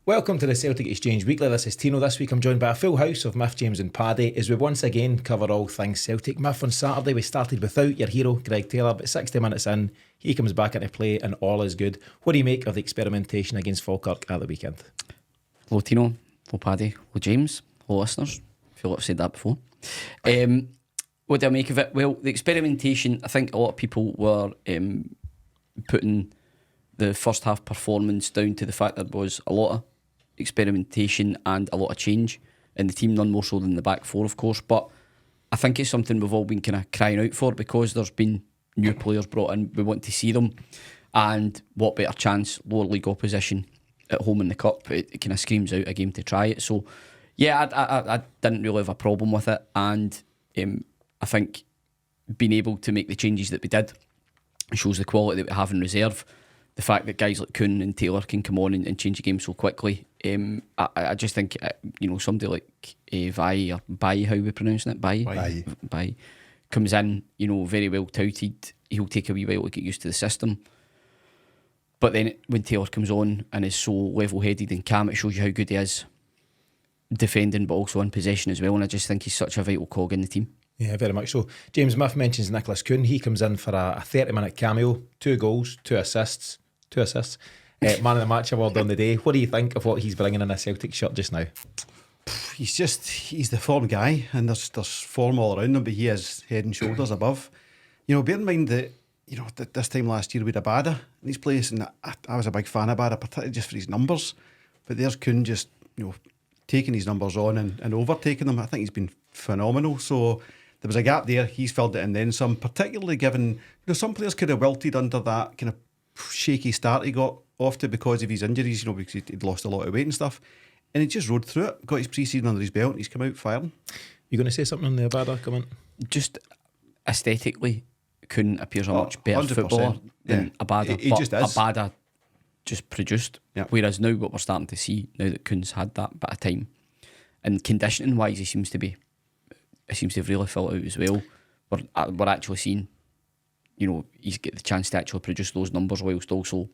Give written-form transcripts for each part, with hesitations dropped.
Welcome to the Celtic Exchange Weekly. This is Tino. This week I'm joined by a full house of Miff, James and Paddy as we once again cover all things Celtic. Miff, on Saturday we started without your hero Greg Taylor, but 60 minutes in he comes back into play and all is good. What do you make of the experimentation against Falkirk at the weekend? Hello Tino, hello Paddy, hello James, hello listeners. I feel like I've said that before. What do I make of it? Well, the experimentation, I think a lot of people were putting the first half performance down to the fact there was a lot of experimentation and a lot of change in the team, none more so than the back four of course, but I think it's something we've all been kind of crying out for because there's been new players brought in. We want to see them, and what better chance, lower league opposition at home in the cup. It kind of screams out a game to try it. So yeah, I didn't really have a problem with it, and I think being able to make the changes that we did shows the quality that we have in reserve. The fact that guys like Kuhn and Taylor can come on and change the game so quickly. I just think, somebody like Vai, or Bai, how are we pronouncing it? Bai comes in, very well touted. He'll take a wee while to get used to the system. But then when Taylor comes on and is so level-headed and calm, it shows you how good he is defending but also in possession as well. And I just think he's such a vital cog in the team. Yeah, very much so. James Miff mentions Nicholas Khun. He comes in for a 30-minute cameo, 2 goals, 2 assists. Man of the match award on the day. What do you think of what he's bringing in a Celtic shirt just now? He's the form guy, and there's form all around him, but he is head and shoulders above. Bear in mind that this time last year we had Idah in his place, and I was a big fan of Idah, particularly just for his numbers. But there's Kuhn just taking his numbers on and overtaking them. I think he's been phenomenal. So there was a gap there. He's filled it in then some, particularly given some players could have wilted under that kind of shaky start he got off to because of his injuries, because he'd lost a lot of weight and stuff, and he just rode through it, got his pre-season under his belt, and he's come out firing. You going to say something on the Idah comment? Just aesthetically, Kuhn appears a much better footballer than Idah. He just is. Idah just produced, whereas now what we're starting to see, now that Kuhn's had that bit of time, and conditioning wise he seems to have really filled out as well. We're actually seeing he's get the chance to actually produce those numbers whilst also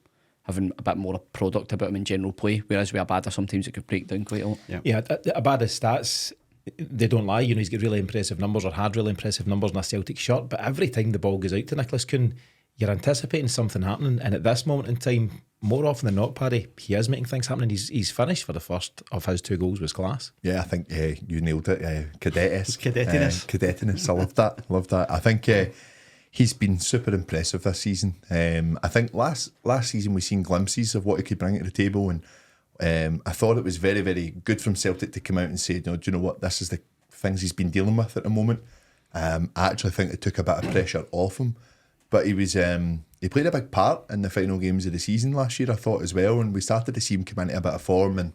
having a bit more product about him in general play, whereas with Idah sometimes it could break down quite a lot. Ibada's stats, they don't lie. He's got really impressive numbers, or had really impressive numbers in a Celtic shirt, but every time the ball goes out to Nicholas Khun, you're anticipating something happening, and at this moment in time, more often than not, Paddy, he is making things happen, and he's finished for the first of his 2 goals was class. Yeah, I think you nailed it. Cadettiness. Cadettiness, I love that. I think he's been super impressive this season. I think last season we seen glimpses of what he could bring to the table, and I thought it was very, very good from Celtic to come out and say, do you know what, this is the things he's been dealing with at the moment. I actually think it took a bit of pressure off him, but he played a big part in the final games of the season last year, I thought, as well, and we started to see him come into a bit of form, and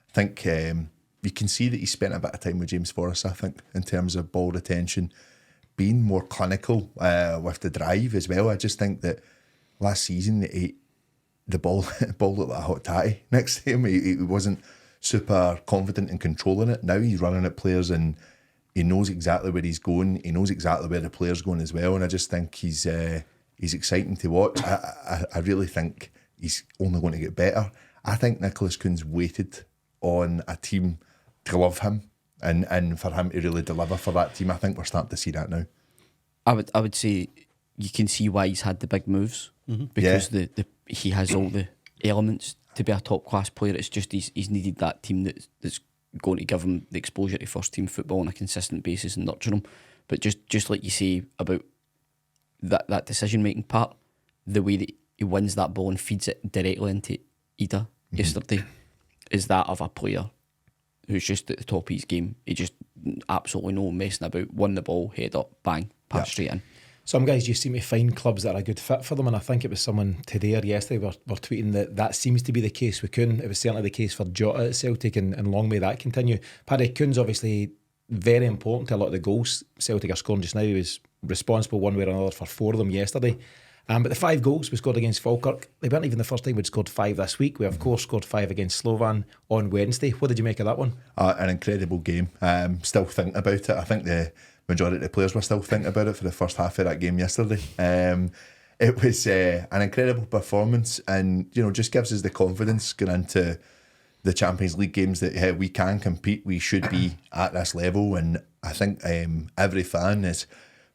I think you can see that he spent a bit of time with James Forrest, I think, in terms of ball retention, being more clinical with the drive as well. I just think that last season the ball looked like a hot tatty next to him. He wasn't super confident in controlling it. Now he's running at players and he knows exactly where he's going. He knows exactly where the player's going as well. And I just think he's exciting to watch. I really think he's only going to get better. I think Nicholas Khun's waited on a team to love him. And for him to really deliver for that team, I think we're starting to see that now. I would say you can see why he's had the big moves, because he has all the elements to be a top class player. It's just he's needed that team that's going to give him the exposure to first team football on a consistent basis and nurture him. But just like you say about that decision making part, the way that he wins that ball and feeds it directly into Idah yesterday is that of a player who's just at the top of his game. He just absolutely no messing about, won the ball, head up, bang, pass straight in. Some guys just seem to find clubs that are a good fit for them, and I think it was someone today or yesterday were tweeting that seems to be the case with Kuhn. It was certainly the case for Jota at Celtic, and long may that continue. Paddy, Kuhn's obviously very important to a lot of the goals Celtic are scoring just now. He was responsible one way or another for 4 of them yesterday. But the 5 goals we scored against Falkirk, they weren't even the first time we'd scored 5 this week. We of course scored 5 against Slovan on Wednesday. What did you make of that one? An incredible game. Still thinking about it. I think the majority of the players were still thinking about it for the first half of that game yesterday. It was an incredible performance, and just gives us the confidence going into the Champions League games that we can compete, we should be at this level. And I think every fan is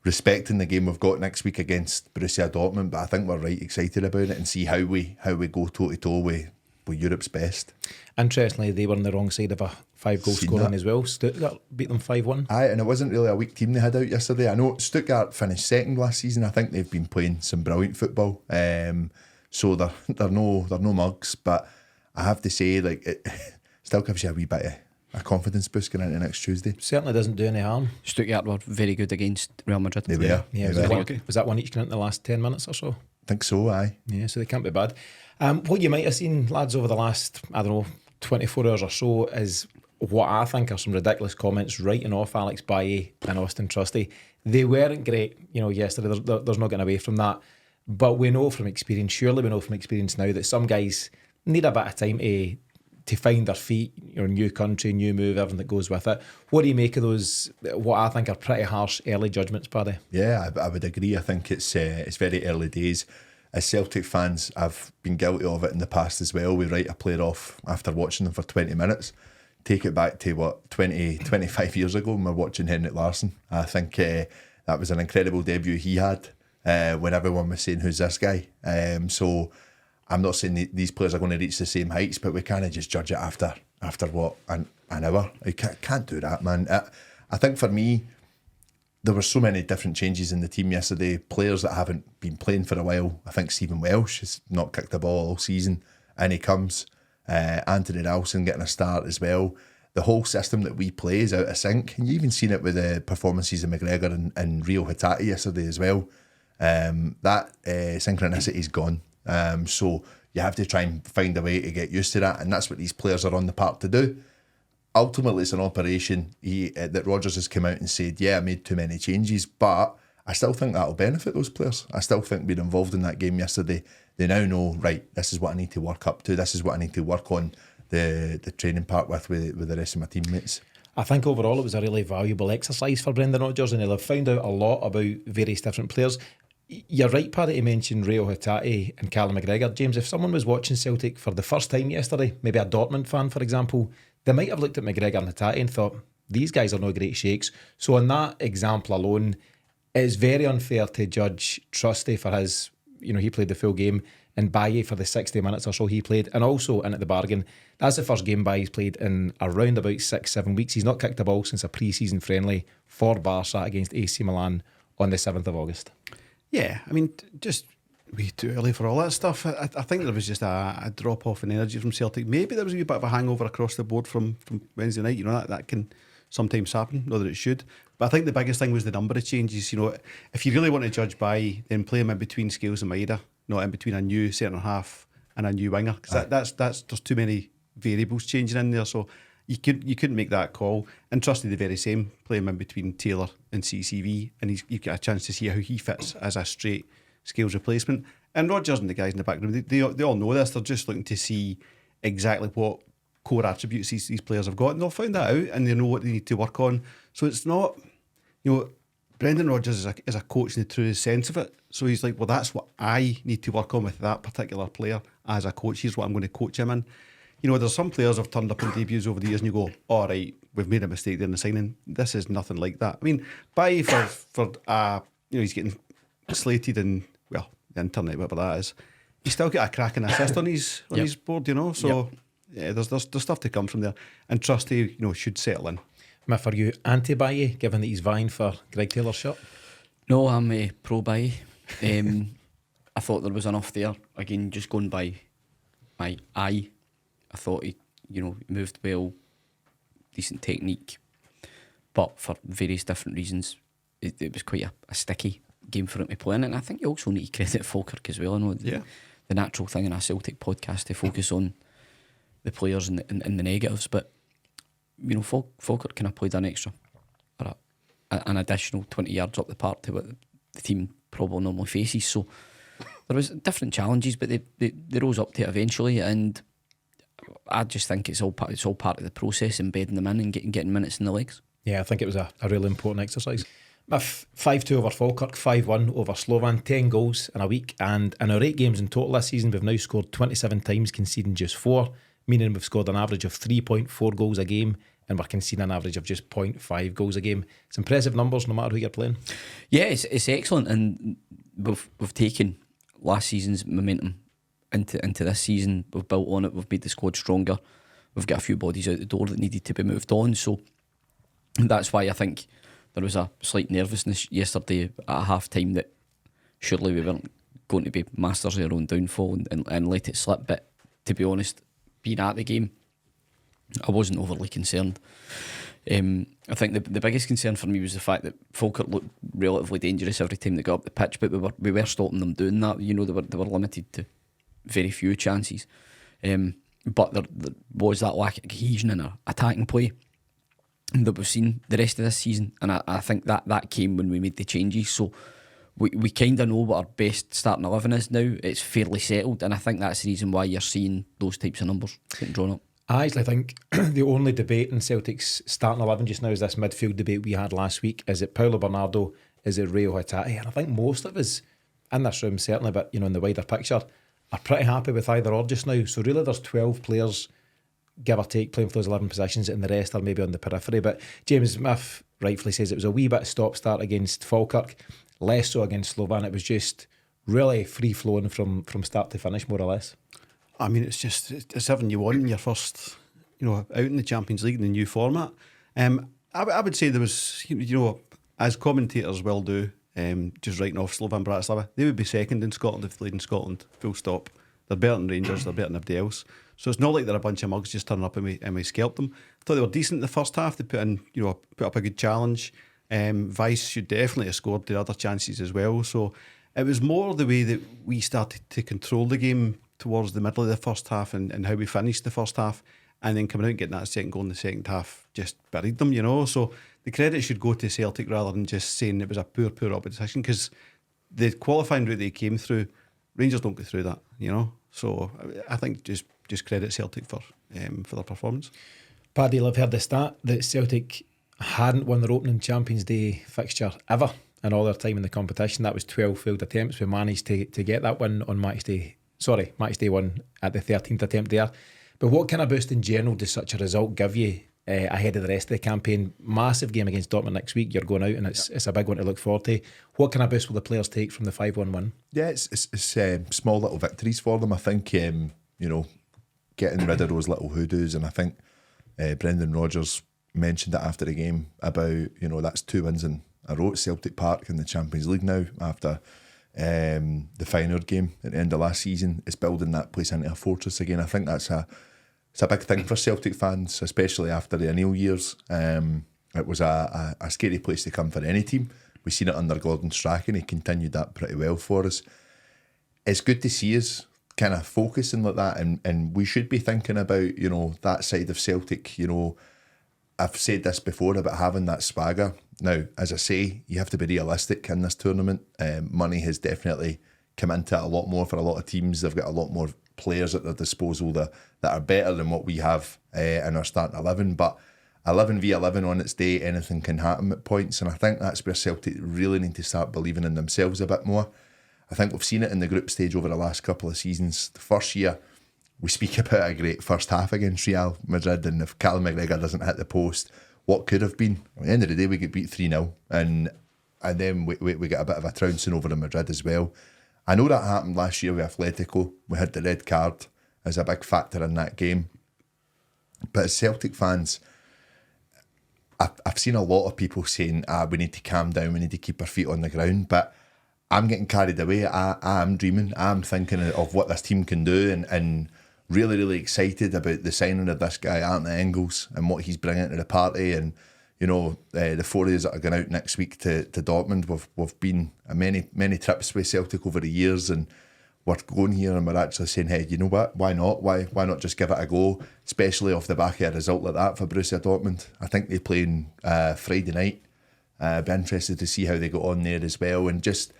respecting the game we've got next week against Borussia Dortmund, but I think we're right excited about it and see how we go toe to toe with Europe's best. Interestingly, they were on the wrong side of a 5-goal scoreline as well. Stuttgart beat them 5-1. Aye, and it wasn't really a weak team they had out yesterday. I know Stuttgart finished second last season. I think they've been playing some brilliant football. So they're no mugs, but I have to say, like, it still gives you a wee bit of a confidence boost going into next Tuesday. Certainly doesn't do any harm. Stuttgart were very good against Real Madrid. They were. Yeah, was that one each going into the last 10 minutes or so? I think so, aye. Yeah, so they can't be bad. What you might have seen, lads, over the last, 24 hours or so is what I think are some ridiculous comments writing off Alex Bailly and Austin Trusty. They weren't great, yesterday. There's no getting away from that. But we know from experience, surely we know from experience now, that some guys need a bit of time to find their feet, new country, new move, everything that goes with it. What do you make of those, what I think are pretty harsh early judgments, Paddy? Yeah, I would agree. I think it's very early days. As Celtic fans, I've been guilty of it in the past as well. We write a player off after watching them for 20 minutes. Take it back to 25 years ago when we were watching Henrik Larsson. I think that was an incredible debut he had when everyone was saying, who's this guy? So I'm not saying these players are going to reach the same heights, but we kind of just judge it after what, an hour. You can't do that, man. I think for me, there were so many different changes in the team yesterday. Players that haven't been playing for a while. I think Stephen Welsh has not kicked the ball all season, and he comes. Anthony Nelson getting a start as well. The whole system that we play is out of sync, and you even seen it with the performances of McGregor and Rio Hatate yesterday as well. That synchronicity is gone. So you have to try and find a way to get used to that, and that's what these players are on the park to do. Ultimately, it's an operation that Rodgers has come out and said, yeah, I made too many changes, but I still think that'll benefit those players. I still think being involved in that game yesterday, they now know, right, this is what I need to work up to, this is what I need to work on the training part with the rest of my teammates. I think overall it was a really valuable exercise for Brendan Rodgers, and he'll have found out a lot about various different players. You're right, Paddy, to mention Rio Hatate and Callum McGregor. James, if someone was watching Celtic for the first time yesterday, maybe a Dortmund fan, for example, they might have looked at McGregor and Hatate and thought, these guys are no great shakes. So on that example alone, it's very unfair to judge Trusty for his, he played the full game, and Bailly for the 60 minutes or so he played. And also, in at the bargain, that's the first game Bailly's played in around about 6-7 weeks. He's not kicked a ball since a pre-season friendly for Barca against AC Milan on the 7th of August. Yeah, I mean, just way too early for all that stuff. I think there was just a drop off in energy from Celtic. Maybe there was a wee bit of a hangover across the board from Wednesday night. That can sometimes happen, not that it should. But I think the biggest thing was the number of changes. If you really want to judge by, then play him in between Scales and Idah, not in between a new centre half and a new winger, because that's there's too many variables changing in there. So you couldn't make that call. And Trusty the very same, play him in between Taylor and CCV, and you've got a chance to see how he fits as a straight Scales replacement. And Rodgers and the guys in the background, they all know this. They're just looking to see exactly what core attributes these players have got, and they'll find that out, and they know what they need to work on. So it's not, Brendan Rodgers is a coach in the truest sense of it. So he's like, well, that's what I need to work on with that particular player as a coach. Here's what I'm going to coach him in. There's some players have turned up in debuts over the years, and you go, all right, we've made a mistake there in the signing. This is nothing like that. I mean, Bailly for he's getting slated in, well, the internet, whatever that is. He's still got a cracking assist on his board, So yeah, there's stuff to come from there. And Trusty, should settle in. Miff, are you anti-Bailly, given that he's vying for Greg Taylor's shot? No, I'm pro-Bailly. I thought there was enough there. Again, just going by my eye, I thought he moved well, decent technique, but for various different reasons, it was quite a sticky game for him to play in. And I think you also need to credit Falkirk as well. I know the natural thing in a Celtic podcast to focus on the players and the negatives, but Falkirk kind of played an extra or an additional 20 yards up the park to what the team probably normally faces. So there was different challenges, but they rose up to it eventually, and I just think it's all part of the process, embedding them in and getting minutes in the legs. Yeah, I think it was a really important exercise. 5-2 over Falkirk, 5-1 over Slovan, 10 goals in a week, and in our 8 games in total this season, we've now scored 27 times, conceding just 4. meaning we've scored an average of 3.4 goals a game and we're conceding an average of just 0.5 goals a game. It's impressive numbers no matter who you're playing. Yeah, it's excellent, and we've taken last season's momentum into this season. We've built on it. We've made the squad stronger. We've got a few bodies out the door that needed to be moved on. So that's why I think there was a slight nervousness yesterday at half time that surely we weren't going to be masters of our own downfall and let it slip. But to be honest, being at the game, I wasn't overly concerned. I think the biggest concern for me was the fact that Falkirk looked relatively dangerous every time they got up the pitch, but we were stopping them doing that. You know, they were limited to very few chances. But there was that lack of cohesion in our attacking play that we've seen the rest of this season, and I think that came when we made the changes. So we kind of know what our best starting 11 is now. It's fairly settled, and I think that's the reason why you're seeing those types of numbers getting drawn up. I actually think the only debate in Celtic's starting 11 just now is this midfield debate we had last week. Is it Paulo, Bernardo? Is it Rio Hatate? And I think most of us in this room, certainly, but in the wider picture, are pretty happy with either or just now. So really there's 12 players, give or take, playing for those 11 positions, and the rest are maybe on the periphery. But James Smith rightfully says it was a wee bit stop-start against Falkirk, less so against Slovan. It was just really free-flowing from start to finish, more or less. I mean, it's everything you want in your first, out in the Champions League in the new format. I would say there was, as commentators will do, just writing off Slovan Bratislava, they would be second in Scotland if they played in Scotland, full stop. They're better than Rangers, they're better than everybody else. So it's not like they're a bunch of mugs just turning up and we scalped them. I thought they were decent in the first half. They put up a good challenge. Weiss should definitely have scored the other chances as well. So it was more the way that we started to control the game towards the middle of the first half and how we finished the first half, and then coming out and getting that second goal in the second half just buried them, So the credit should go to Celtic rather than just saying it was a poor opposition, because the qualifying route they came through, Rangers don't go through that, So I think just credit Celtic for their performance. Paddy, I've heard the stat that Celtic hadn't won their opening Champions Day fixture ever in all their time in the competition. That was 12 failed attempts. We managed to get that win on match day 1 at the 13th attempt there. But what kind of boost in general does such a result give you ahead of the rest of the campaign? Massive game against Dortmund next week. You're going out and it's a big one to look forward to. What kind of boost will the players take from the 5-1 win? Yeah, it's small little victories for them. I think, getting rid of those little hoodoos, and I think Brendan Rodgers mentioned it after the game about, that's 2 wins in a row at Celtic Park in the Champions League now after the Feyenoord game at the end of last season. It's building that place into a fortress again. I think it's a big thing for Celtic fans, especially after the O'Neill years. It was a scary place to come for any team. We've seen it under Gordon Strachan. He continued that pretty well for us. It's good to see us kind of focusing like that, and we should be thinking about, that side of Celtic. I've said this before about having that swagger. Now, as I say, you have to be realistic in this tournament. Money has definitely come into it a lot more for a lot of teams. They've got a lot more players at their disposal that are better than what we have in our starting 11. But 11v11 on its day, anything can happen at points. And I think that's where Celtic really need to start believing in themselves a bit more. I think we've seen it in the group stage over the last couple of seasons. The first year, we speak about a great first half against Real Madrid, and if Callum McGregor doesn't hit the post, what could have been? At the end of the day, we get beat 3-0, and then we get a bit of a trouncing over in Madrid as well. I know that happened last year with Atletico. We had the red card as a big factor in that game. But as Celtic fans, I've seen a lot of people saying, we need to calm down, we need to keep our feet on the ground, but I'm getting carried away. I am dreaming. I'm thinking of what this team can do, and really, really excited about the signing of this guy, Arne Engels, and what he's bringing to the party. And, the 4 days that are going out next week to Dortmund, we've been many trips with Celtic over the years, and we're going here and we're actually saying, hey, you know what, why not? Why not just give it a go, especially off the back of a result like that for Borussia Dortmund. I think they play on Friday night. Be interested to see how they go on there as well, and just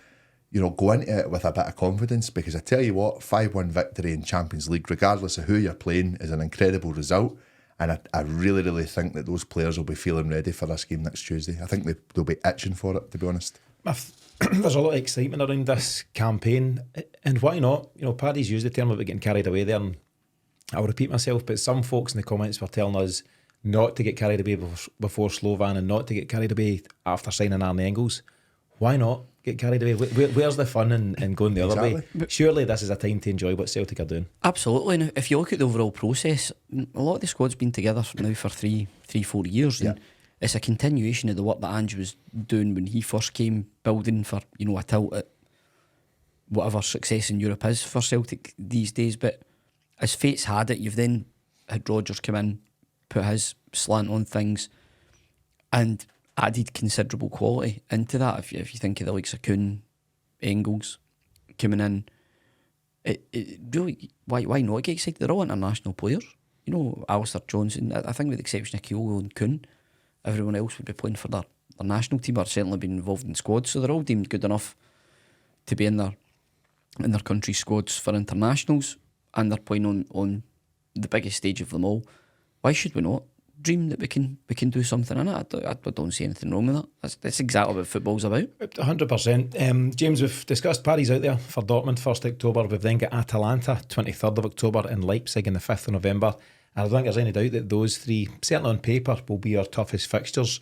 go into it with a bit of confidence, because I tell you what, 5-1 victory in Champions League, regardless of who you're playing, is an incredible result. And I really, really think that those players will be feeling ready for this game next Tuesday. I think they'll be itching for it, to be honest. There's a lot of excitement around this campaign, and why not? Paddy's used the term about getting carried away there, and I'll repeat myself, but some folks in the comments were telling us not to get carried away before Slovan and not to get carried away after signing Arne Engels. Why not get carried away? Where's the fun in going the other way? Surely this is a time to enjoy what Celtic are doing. Absolutely. Now, if you look at the overall process, a lot of the squad's been together now for 3-4 years, and it's a continuation of the work that Ange was doing when he first came, building for a tilt at whatever success in Europe is for Celtic these days. But as fate's had it, you've then had Rodgers come in, put his slant on things, and added considerable quality into that. If you think of the likes of Kuhn, Engels coming in, it really, why not get excited? They're all international players. Alistair Johnson, I think with the exception of Paulo and Kuhn, everyone else would be playing for their national team or certainly been involved in squads, so they're all deemed good enough to be in their country squads for internationals, and they're playing on the biggest stage of them all. Why should we not dream that we can do something in it? I don't see anything wrong with that. That's exactly what football's about. 100%. James, we've discussed Paddy's out there for Dortmund 1st October. We've then got Atalanta 23rd of October and Leipzig on the 5th of November. And I don't think there's any doubt that those three, certainly on paper, will be our toughest fixtures.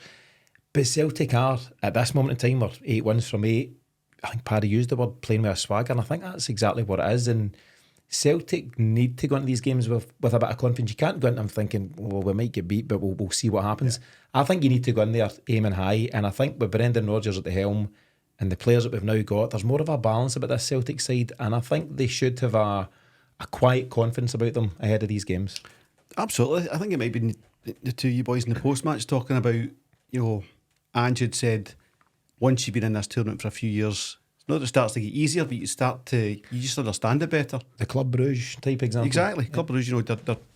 But Celtic are, at this moment in time, we're 8 wins from 8. I think Paddy used the word playing with a swagger, and I think that's exactly what it is. And Celtic need to go into these games with a bit of confidence. You can't go into them thinking, well, we might get beat, but we'll see what happens. I think you need to go in there aiming high, and I think with Brendan Rodgers at the helm and the players that we've now got, there's more of a balance about this Celtic side, and I think they should have a quiet confidence about them ahead of these games. Absolutely. I think it might be the two of you boys in the post-match talking about, Ange had said, once you've been in this tournament for a few years, not that it starts to get easier, but you just understand it better. The Club Bruges type example. Exactly. Club Bruges,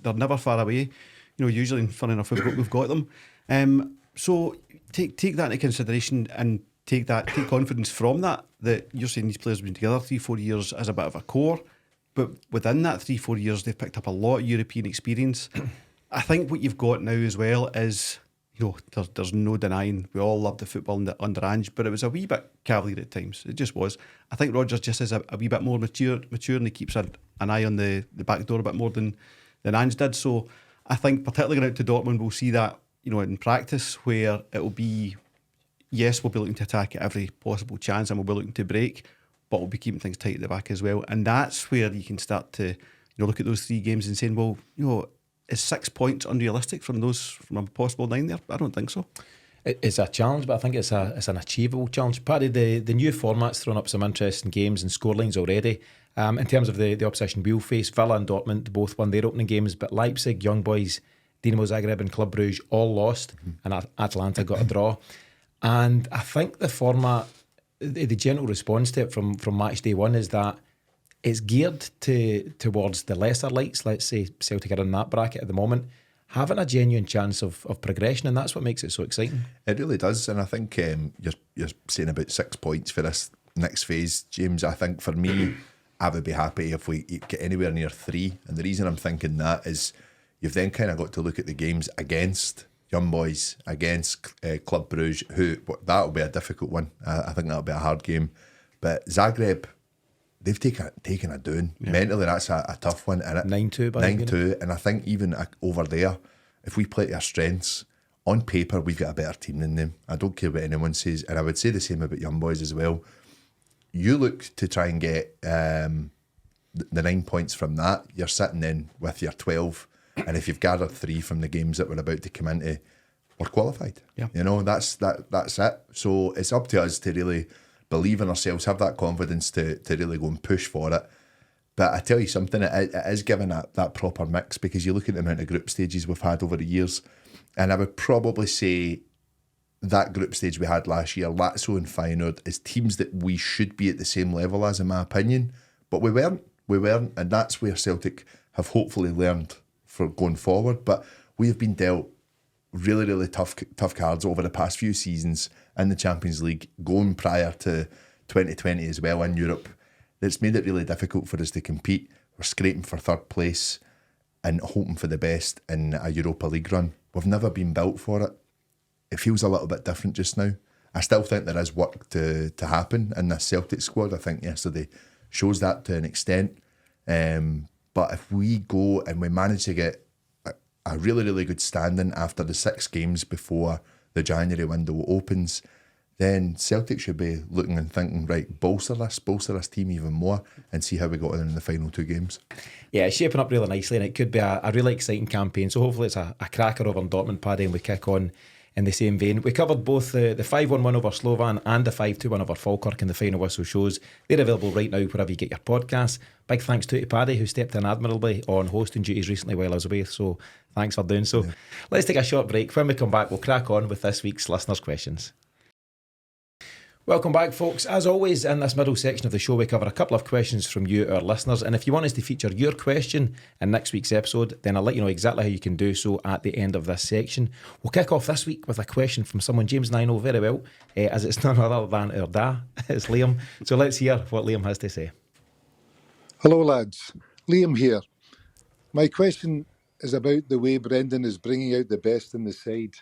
they're never far away. Usually, funny enough, we've got them. So take that into consideration and take confidence from that you're saying these players have been together 3-4 years as a bit of a core, but within that 3-4 years, they've picked up a lot of European experience. I think what you've got now as well is, there's no denying we all loved the football under Ange, but it was a wee bit cavalier at times. It just was. I think Rodgers just is a wee bit more mature, and he keeps an eye on the back door a bit more than Ange did. So I think particularly going out to Dortmund, we'll see that in practice, where it will be, yes, we'll be looking to attack at every possible chance and we'll be looking to break, but we'll be keeping things tight at the back as well. And that's where you can start to look at those 3 games and saying, well, is 6 points unrealistic from a possible 9 there? I don't think so. It's a challenge, but I think it's an achievable challenge. Paddy, the new format's thrown up some interesting games and scorelines already. In terms of the opposition we'll face, Villa and Dortmund both won their opening games, but Leipzig, Young Boys, Dinamo Zagreb and Club Bruges all lost, and Atalanta got a draw. And I think the format, the general response to it from match day one is that it's geared towards the lesser lights. Let's say Celtic are in that bracket at the moment, having a genuine chance of progression, and that's what makes it so exciting. It really does, and I think you're saying about 6 points for this next phase, James. I think for me, I would be happy if we get anywhere near 3, and the reason I'm thinking that is you've then kind of got to look at the games against Young Boys, against Club Bruges, that'll be a difficult one. I think that'll be a hard game, but Zagreb, they've taken a doing. Yeah. Mentally, that's a tough one. 9-2 by 9-2, and I think even over there, if we play to our strengths, on paper, we've got a better team than them. I don't care what anyone says, and I would say the same about Young Boys as well. You look to try and get the 9 points from that, you're sitting then with your 12, and if you've gathered 3 from the games that we're about to come into, we're qualified. Yeah. That's it. So it's up to us to really believe in ourselves, have that confidence to really go and push for it. But I tell you something, it is giving that proper mix, because you look at the amount of group stages we've had over the years, and I would probably say that group stage we had last year, Lazio and Feyenoord, is teams that we should be at the same level as, in my opinion, but we weren't, and that's where Celtic have hopefully learned for going forward. But we have been dealt really, really tough cards over the past few seasons in the Champions League, going prior to 2020 as well in Europe. It's made it really difficult for us to compete. We're scraping for 3rd place and hoping for the best in a Europa League run. We've never been built for it. It feels a little bit different just now. I still think there is work to happen in this Celtic squad. I think yesterday shows that to an extent. But if we go and we manage to get a really, really good standing after the 6 games before the January window opens, then Celtic should be looking and thinking, right, bolster this team even more and see how we got in the final 2 games. Yeah, it's shaping up really nicely, and it could be a really exciting campaign. So hopefully it's a cracker over in Dortmund, Paddy, and we kick on in the same vein. We covered both the 5-1 win over Slovan and the 5-2 win over Falkirk in the final whistle shows. They're available right now wherever you get your podcasts. Big thanks to Paddy, who stepped in admirably on hosting duties recently while I was away, so thanks for doing so. Yeah. Let's take a short break. When we come back, we'll crack on with this week's listeners' questions. Welcome back, folks. As always, in this middle section of the show, we cover a couple of questions from you, our listeners. And if you want us to feature your question in next week's episode, then I'll let you know exactly how you can do so at the end of this section. We'll kick off this week with a question from someone James and I know very well, as it's none other than Idah. It's Liam. So let's hear what Liam has to say. Hello, lads. Liam here. My question is about the way Brendan is bringing out the best in the side.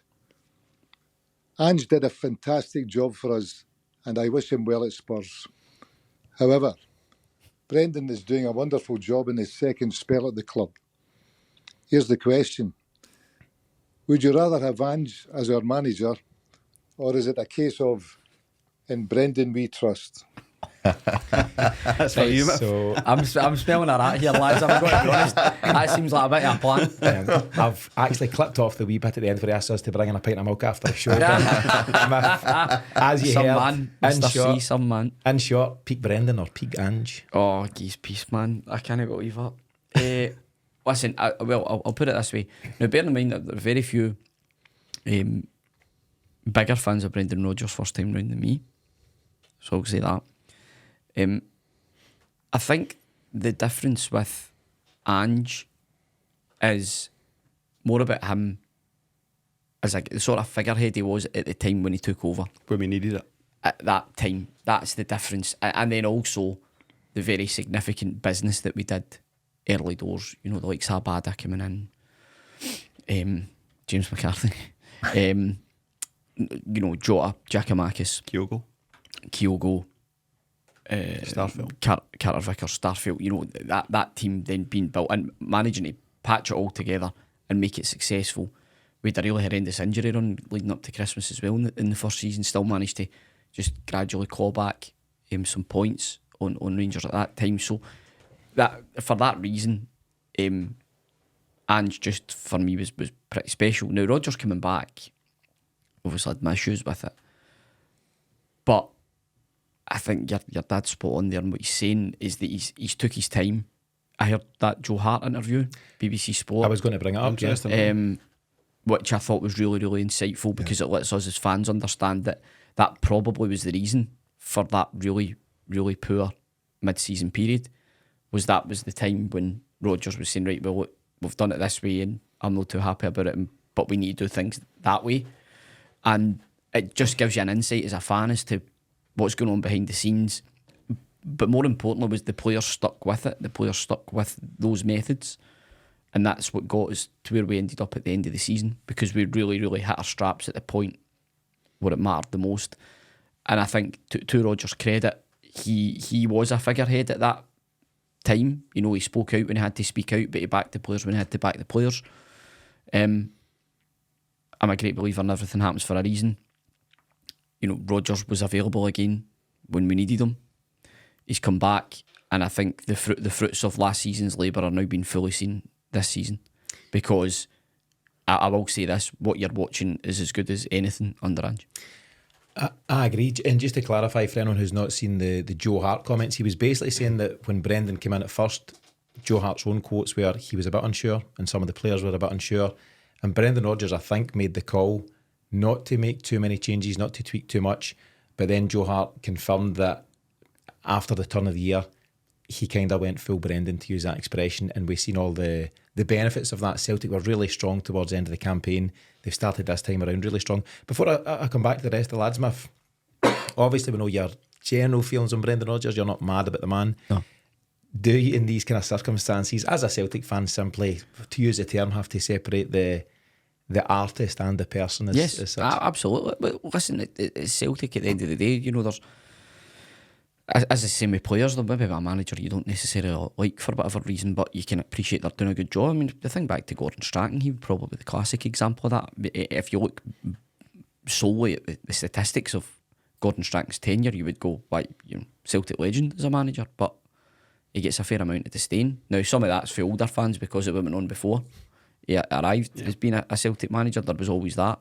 Ange did a fantastic job for us, and I wish him well at Spurs. However, Brendan is doing a wonderful job in his second spell at the club. Here's the question. Would you rather have Ange as our manager, or is it a case of, in Brendan we trust? That's for you, so I'm spelling her out here, lads. I'm going to be honest. That seems like a bit of a plan. I've actually clipped off the wee bit at the end where he asked us to bring in a pint of milk after the show. As you some heard, man, Mr. C, some man. In short, peak Brendan or peak Ange? Oh, geez, peace, man. I can't believe it. Listen, I'll put it this way. Now, bear in mind that there are very few bigger fans of Brendan Rodgers first time round than me. So I'll say that. I think the difference with Ange is more about him as the sort of figurehead he was at the time when he took over. When we needed it. At that time. That's the difference. And then also the very significant business that we did early doors. You know, the likes of Idah coming in, James McCarthy, you know, Jota, Giacomakis, Kyogo, Starfield, Carter Vickers, Starfield. You know, that team then being built and managing to patch it all together and make it successful. We had a really horrendous injury run leading up to Christmas as well in the first season. Still managed to just gradually claw back some points on Rangers at that time. So that for that reason, Ange just for me was pretty special. Now Rodgers coming back, obviously had my issues with it, but I think your dad's spot on there, and what he's saying is that he's took his time. I heard that Joe Hart interview, BBC Sport. I was going to bring it up, which I thought was really, really insightful because it lets us as fans understand that probably was the reason for that really, really poor mid-season period. Was the time when Rodgers was saying, right, well, look, we've done it this way and I'm not too happy about it, but we need to do things that way. And it just gives you an insight as a fan as to what's going on behind the scenes. But more importantly was the players stuck with it. The players stuck with those methods. And that's what got us to where we ended up at the end of the season, because we really, really hit our straps at the point where it mattered the most. And I think to Rodgers' credit, he was a figurehead at that time. You know, he spoke out when he had to speak out, but he backed the players when he had to back the players. I'm a great believer in everything happens for a reason. You know, Rodgers was available again when we needed him. He's come back, and I think the fruits of last season's labour are now being fully seen this season, because I will say this: what you're watching is as good as anything under Ange. I agree. And just to clarify for anyone who's not seen the Joe Hart comments, he was basically saying that when Brendan came in at first, Joe Hart's own quotes were he was a bit unsure and some of the players were a bit unsure, and Brendan Rodgers, I think, made the call not to make too many changes, not to tweak too much. But then Joe Hart confirmed that after the turn of the year, he kind of went full Brendan, to use that expression, and we've seen all the benefits of that. Celtic were really strong towards the end of the campaign. They've started this time around really strong. Before I come back to the rest of the lads, Miff, obviously we know your general feelings on Brendan Rodgers. You're not mad about the man. No. Do you, in these kind of circumstances, as a Celtic fan, simply, to use the term, have to separate the artist and the person? Yes, absolutely. But listen, it's Celtic at the end of the day. You know, there's as the same with players, though, maybe a manager you don't necessarily like for whatever reason, but you can appreciate they're doing a good job. I mean, the thing back to Gordon Strachan, he would probably be the classic example of that. If you look solely at the statistics of Gordon Strachan's tenure, you would go, like, Celtic legend as a manager, but he gets a fair amount of disdain. Now, some of that's for older fans because it went on before he arrived as being a Celtic manager. There was always that.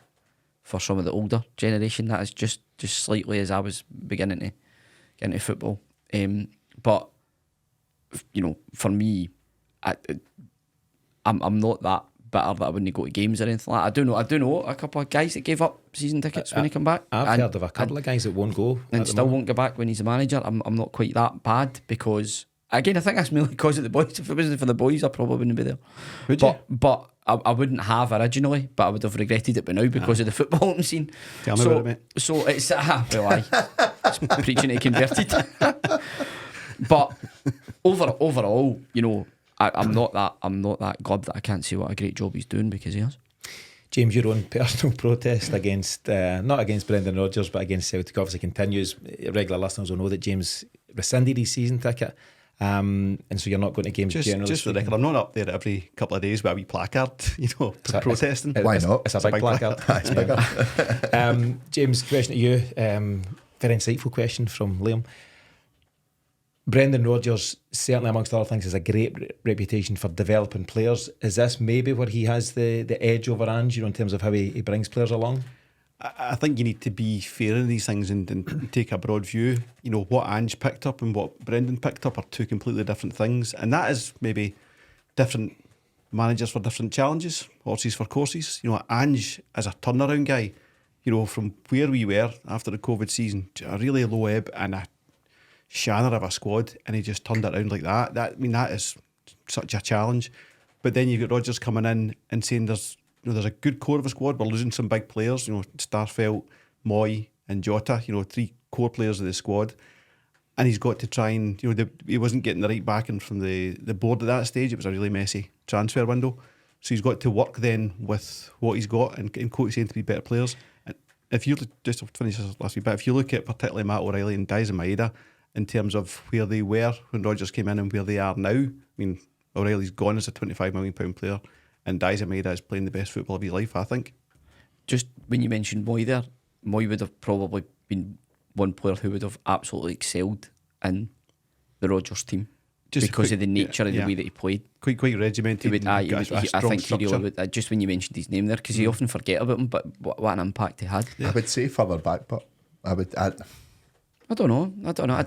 For some of the older generation, that is just slightly as I was beginning to get into football. But for me, I'm not that bitter that I wouldn't go to games or anything like that. I do know a couple of guys that gave up season tickets when he come back. I've heard of a couple of guys that won't go and still won't go back when he's a manager. I'm not quite that bad because, again, I think that's mainly because of the boys. If it wasn't for the boys, I probably wouldn't be there. Would you? But I wouldn't have originally, but I would have regretted it by now because of the football scene. Tell me about it, mate. So it's it's preaching to converted. But overall, I'm not that glib that I can't say what a great job he's doing because he is. James, your own personal protest against, not against Brendan Rodgers, but against Celtic obviously continues. Regular listeners will know that James rescinded his season ticket. And so you're not going to games generally. Just for the record, I'm not up there every couple of days with a wee placard, protesting. Why not? It's a big placard. It's bigger. James, question to you. Very insightful question from Liam. Brendan Rodgers, certainly amongst other things, has a great reputation for developing players. Is this maybe where he has the edge over Ange, in terms of how he brings players along? I think you need to be fair in these things and take a broad view. What Ange picked up and what Brendan picked up are two completely different things, and that is maybe different managers for different challenges, horses for courses. Ange is a turnaround guy. From where we were after the COVID season to a really low ebb and a shanner of a squad, and he just turned it around like that. That is such a challenge. But then you've got Rodgers coming in and saying there's a good core of a squad. We're losing some big players, Starfelt, Moy and Jota, 3 core players of the squad. And he's got to try and, he wasn't getting the right backing from the board at that stage. It was a really messy transfer window. So he's got to work then with what he's got and coach saying to be better players. And if you, just to finish this last week, but if you look at particularly Matt O'Reilly and Idah in terms of where they were when Rodgers came in and where they are now, I mean, O'Reilly's gone as a £25 million player. And Daiza Maeda is playing the best football of his life, I think. Just when you mentioned Moy there, Moy would have probably been one player who would have absolutely excelled in the Rodgers team because of the nature of the way that he played. Quite regimented. I think he really would. Just when you mentioned his name there, because you often forget about him, but what an impact he had. I would say further back, but I don't know.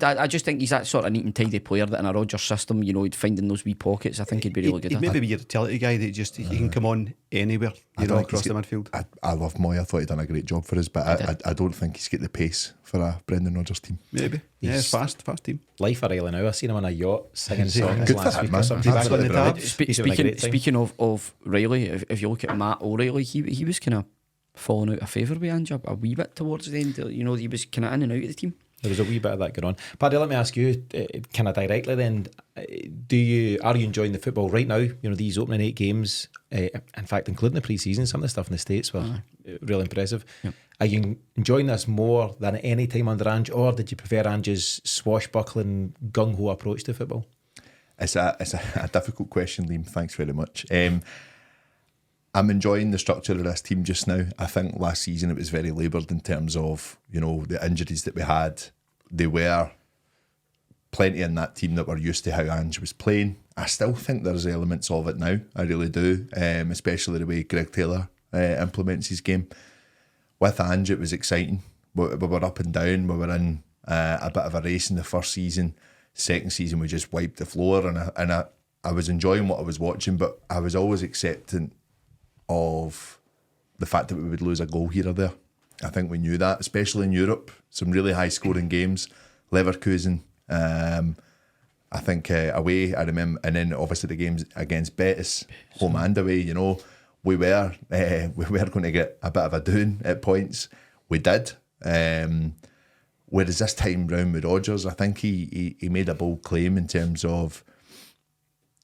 I just think he's that sort of neat and tidy player that in a Rodgers system, he'd find in those wee pockets. I think he'd be really good at that. He'd maybe be a utility guy that he can come on anywhere, across the midfield. I love Moy. I thought he'd done a great job for us, but I don't think he's got the pace for a Brendan Rodgers team. Maybe. It's fast team. Life of Riley now. I seen him on a yacht singing songs Good last for week him, or something. Speaking of Riley, if you look at Matt O'Reilly, he was kind of falling out of favour with Ange a wee bit towards the end. He was kind of in and out of the team. There was a wee bit of that going on. Paddy, let me ask you kind of directly then, are you enjoying the football right now? These opening 8 games, in fact, including the pre-season, some of the stuff in the States were really impressive. Yep. Are you enjoying this more than at any time under Ange, or did you prefer Ange's swashbuckling, gung-ho approach to football? It's a difficult question, Liam. Thanks very much. I'm enjoying the structure of this team just now. I think last season it was very laboured in terms of, the injuries that we had. They were plenty in that team that were used to how Ange was playing. I still think there's elements of it now. I really do, especially the way Greg Taylor implements his game. With Ange, it was exciting. We were up and down. We were in a bit of a race in the first season. Second season, we just wiped the floor, and I was enjoying what I was watching, but I was always accepting of the fact that we would lose a goal here or there. I think we knew that, especially in Europe. Some really high scoring games. Leverkusen, I think away, I remember, and then obviously the games against Betis, home and away, we were going to get a bit of a doing at points. We did. Whereas this time round with Rodgers, I think he made a bold claim in terms of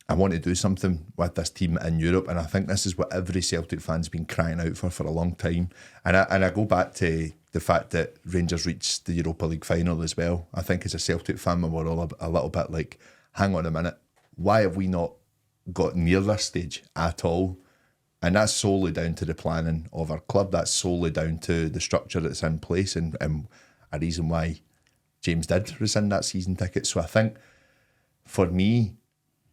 I want to do something with this team in Europe, and I think this is what every Celtic fan's been crying out for a long time. And I go back to the fact that Rangers reached the Europa League final as well. I think as a Celtic fan, we were all a little bit like, hang on a minute, why have we not got near this stage at all? And that's solely down to the planning of our club. That's solely down to the structure that's in place, and a reason why James did rescind that season ticket. So I think for me,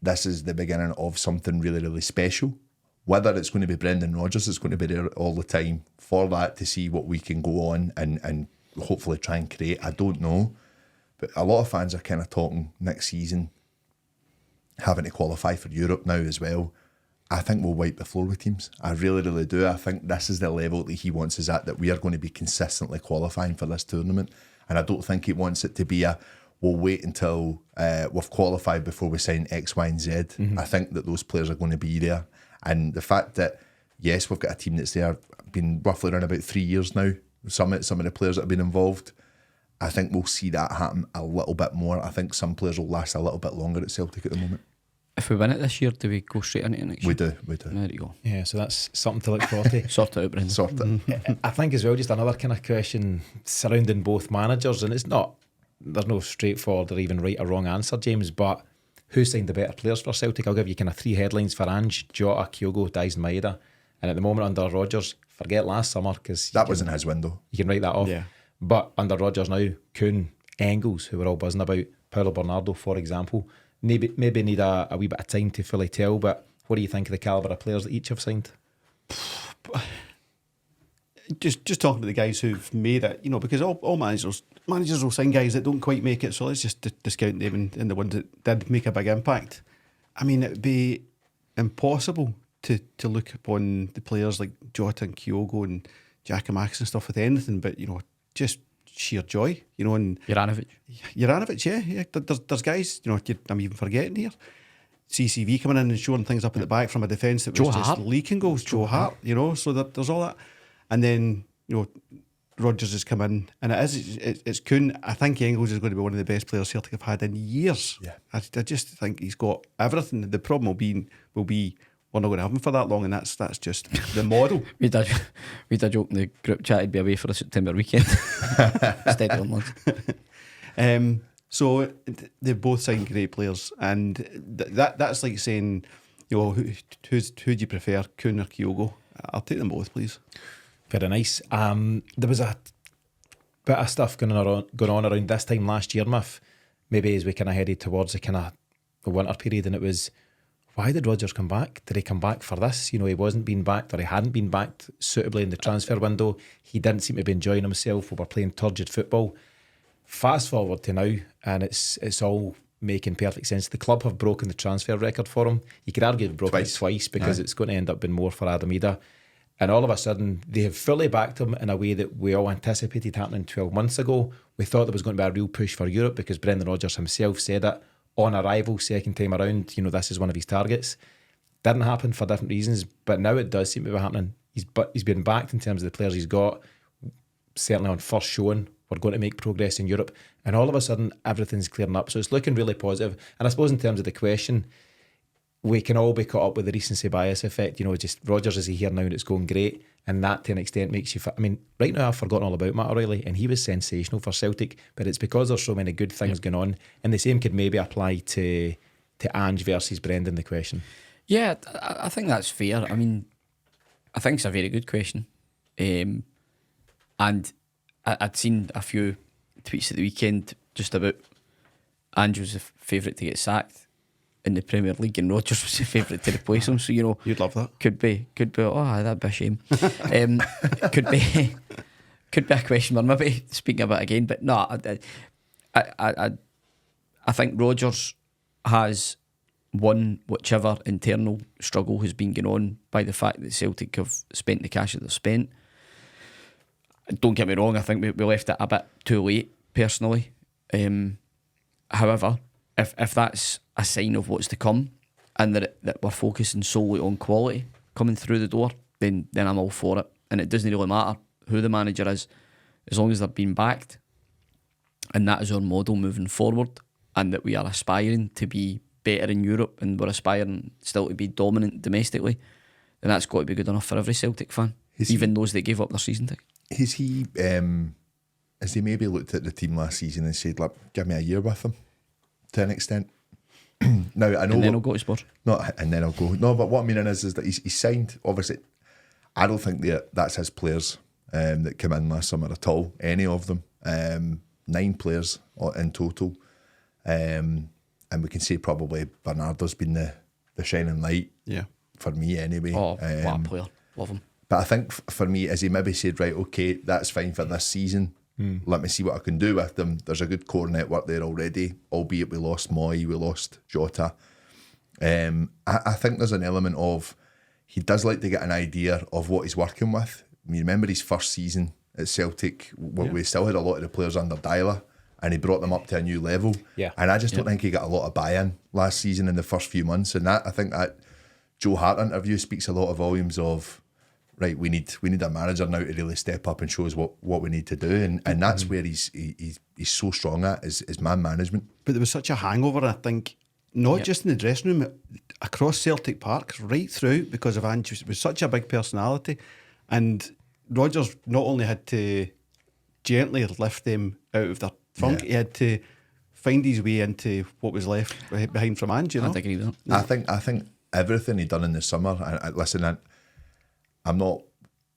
this is the beginning of something really, really special. Whether it's going to be Brendan Rodgers that's going to be there all the time for that, to see what we can go on and hopefully try and create, I don't know. But a lot of fans are kind of talking next season having to qualify for Europe now as well. I think we'll wipe the floor with teams. I really, really do. I think this is the level that he wants us at, that we are going to be consistently qualifying for this tournament. And I don't think he wants it to be we'll wait until we've qualified before we sign X, Y and Z. I think that those players are going to be there. And the fact that, yes, we've got a team that's there, been roughly around about 3 years now, some of the players that have been involved, I think we'll see that happen a little bit more. I think some players will last a little bit longer at Celtic at the moment. If we win it this year, do we go straight into it next year? We do. There you go. Yeah, so that's something to look forward to. Sort it out, Brendan. Sort it. I think as well, just another kind of question surrounding both managers, and there's no straightforward or even right or wrong answer, James, but who signed the better players for Celtic? I'll give you kind of 3 headlines for Ange: Jota, Kyogo, Dyson, Idah. And at the moment under Rodgers, forget last summer, because that wasn't his window. You can write that off. Yeah. But under Rodgers now, Kuhn, Engels, who we're all buzzing about, Paulo, Bernardo, for example, maybe need a wee bit of time to fully tell. But what do you think of the calibre of players that each have signed? Just talking to the guys who've made it, because all managers will sign guys that don't quite make it, so let's just discount them and the ones that did make a big impact. I mean, it'd be impossible to look upon the players like Jota and Kyogo and Giacomakis and stuff with anything but, just sheer joy, and Juranovic, yeah. There's guys, I'm even forgetting here. CCV coming in and showing things up at the back from a defence that was just leaking goals. Joe Hart, so there's all that. And then, Rodgers has come in, and it's Kuhn. I think Engels is going to be one of the best players Celtic have had in years. Yeah. I just think he's got everything. The problem will be we're not going to have him for that long, and that's just the model. we did a joke in the group chat he'd be away for a September weekend. Steady on, lads. So they both signed great players, and that's like saying, who do you prefer, Kuhn or Kyogo? I'll take them both, please. Very nice. There was a bit of stuff going on around this time last year, Miff, maybe as we kind of headed towards the winter period, and it was, why did Rodgers come back? Did he come back for this? He wasn't being backed, or he hadn't been backed suitably in the transfer window. He didn't seem to be enjoying himself. We were playing turgid football. Fast forward to now, and it's all making perfect sense. The club have broken the transfer record for him. You could argue they've broken it twice, because it's going to end up being more for Adam Idah. And all of a sudden, they have fully backed him in a way that we all anticipated happening 12 months ago. We thought there was going to be a real push for Europe, because Brendan Rodgers himself said it on arrival, second time around, this is one of his targets. Didn't happen for different reasons, but now it does seem to be happening. He's been backed in terms of the players he's got. Certainly on first showing, we're going to make progress in Europe. And all of a sudden, everything's clearing up. So it's looking really positive. And I suppose in terms of the question, we can all be caught up with the recency bias effect. Just Rodgers is here now and it's going great. And that to an extent makes you... right now I've forgotten all about Matt O'Reilly, and he was sensational for Celtic, but it's because there's so many good things going on. And the same could maybe apply to Ange versus Brendan, the question. Yeah, I think that's fair. I think it's a very good question. And I'd seen a few tweets at the weekend just about Ange was the favourite to get sacked in the Premier League, and Rodgers was the favourite to replace him. So you'd love that. Could be. Oh, that'd be a shame. Could be a question we're maybe speaking about again. But no, I think Rodgers has won whichever internal struggle has been going on by the fact that Celtic have spent the cash that they've spent. Don't get me wrong, I think we left it a bit too late, personally. However, if that's a sign of what's to come, and that we're focusing solely on quality coming through the door, then I'm all for it. And it doesn't really matter who the manager is, as long as they're being backed, and that is our model moving forward, and that we are aspiring to be better in Europe and we're aspiring still to be dominant domestically, then that's got to be good enough for every Celtic fan, even those that gave up their season ticket. Has he maybe looked at the team last season and said, look, give me a year with them to an extent? Now, I know. And then he'll go to Spurs. No, and then I'll go. No, but what I mean is that he's signed, obviously, I don't think that's his players that came in last summer at all, any of them. 9 players in total. And we can say probably Bernardo's been the shining light. Yeah. For me anyway. Oh, what a player. Love him. But I think for me, as he maybe said, right, okay, that's fine for this season. Let me see what I can do with them. There's a good core network there already, albeit we lost Moy, we lost Jota. I think there's an element of, he does like to get an idea of what he's working with. I mean, remember his first season at Celtic, we still had a lot of the players under Dyla, and he brought them up to a new level. Yeah. And I just don't think he got a lot of buy-in last season in the first few months. And I think that Joe Hart interview speaks a lot of volumes of, right, we need a manager now to really step up and show us what we need to do, and that's where he's so strong at is man management. But there was such a hangover, I think, not just in the dressing room, across Celtic Park, right through, because of Ange was such a big personality, and Rodgers not only had to gently lift them out of their funk, he had to find his way into what was left behind from Ange. I'd agree with that. I think everything he'd done in the summer, listen, I'm not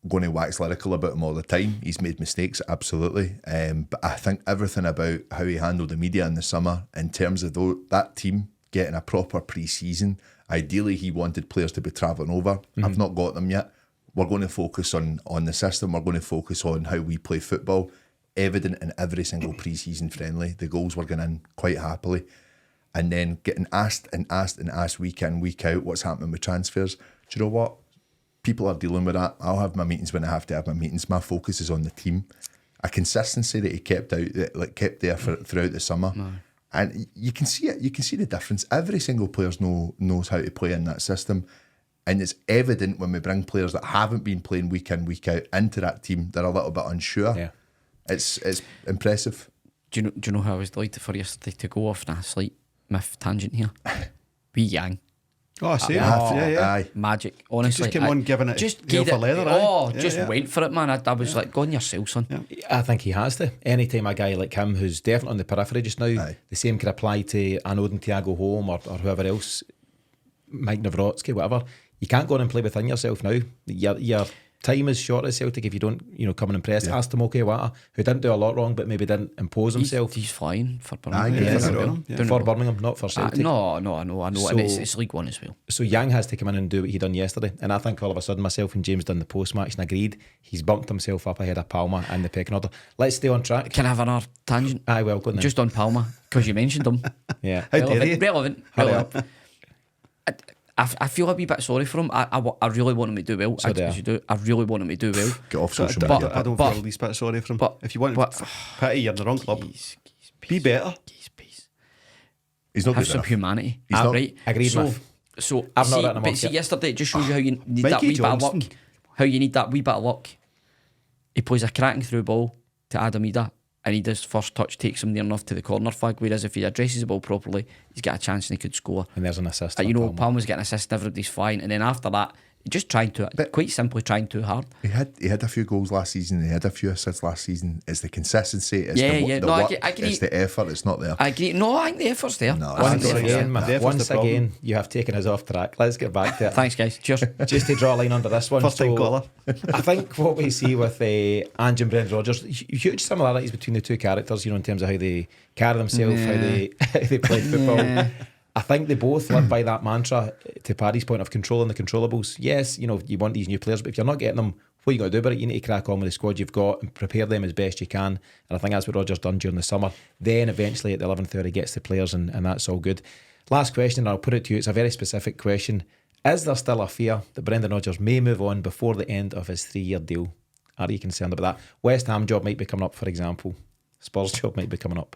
going to wax lyrical about him all the time. He's made mistakes, absolutely. But I think everything about how he handled the media in the summer, in terms of that team getting a proper pre-season, ideally he wanted players to be travelling over. I've not got them yet. We're going to focus on the system. We're going to focus on how we play football. Evident in every single pre-season friendly. The goals were going in quite happily. And then getting asked week in, week out, what's happening with transfers. Do you know what? People are dealing with that. I'll have my meetings when I have to have my meetings. My focus is on the team. A consistency that he kept there throughout the summer. No. And you can see it. You can see the difference. Every single player knows how to play in that system. And it's evident when we bring players that haven't been playing week in, week out into that team, they're a little bit unsure. Yeah. It's impressive. Do you know how I was delighted for yesterday to go off on a slight myth tangent here? Wee Yang. Oh, I see. Yeah. Magic. Honestly, just came on giving it just hell for leather. Went for it, man. I was like, go on yourself, son. Yeah. I think he has to. Anytime a guy like him, who's definitely on the periphery just now, the same can apply to an Odin Thiago Holm or whoever else, Mike Nawrocki, whatever. You can't go on and play within yourself now. Your time is short at Celtic if you don't, come and impress. Ask Tomoki Iwata, who didn't do a lot wrong, but maybe didn't impose himself. He's flying for Birmingham. For Birmingham, not for Celtic. No, I know. So, and it's League One as well. So Yang has to come in and do what he done yesterday. And I think all of a sudden myself and James done the post-match and agreed he's bumped himself up ahead of Palma in the pecking order. Let's stay on track. Can I have another tangent? Aye, well, go on then. Just on Palma, because you mentioned him. Yeah. Relevant. I feel a wee bit sorry for him. I really want him to do well. I really want him to do well. Get off social media. I don't feel the least bit sorry for him. But if you want pity, you're in the wrong club. Be better. He's not have some humanity. He's not right. Agreed. So I've not written him off yet. Yesterday it just shows you how you need Mikey that wee bit of Johnston. luck. How you need that wee bit of luck. He plays a cracking through ball to Adam Idah, and he does first touch, takes him near enough to the corner flag, whereas if he addresses the ball properly, he's got a chance and he could score. And there's an assist. Palmer's getting an assist, everybody's fine, and then after that, just quite simply trying too hard. He had a few goals last season. He had a few assists last season. It's the consistency. It's I agree. It's the effort. It's not there. I agree. No, I think the effort's there. No, once again, you have taken us off track. Let's get back to it. Thanks, guys. Cheers. Just to draw a line under this one. First time caller. I think what we see with Ange and Brendan Rodgers, huge similarities between the two characters. In terms of how they carry themselves, how they play football. I think they both live by that mantra, to Paddy's point, of controlling the controllables. Yes, you want these new players, but if you're not getting them, what are you going to do about it? You need to crack on with the squad you've got and prepare them as best you can. And I think that's what Rodgers done during the summer. Then eventually at the 11:30 gets the players, and that's all good. Last question, and I'll put it to you. It's a very specific question. Is there still a fear that Brendan Rodgers may move on before the end of his 3-year deal? Are you concerned about that? West Ham job might be coming up, for example. Spurs job might be coming up.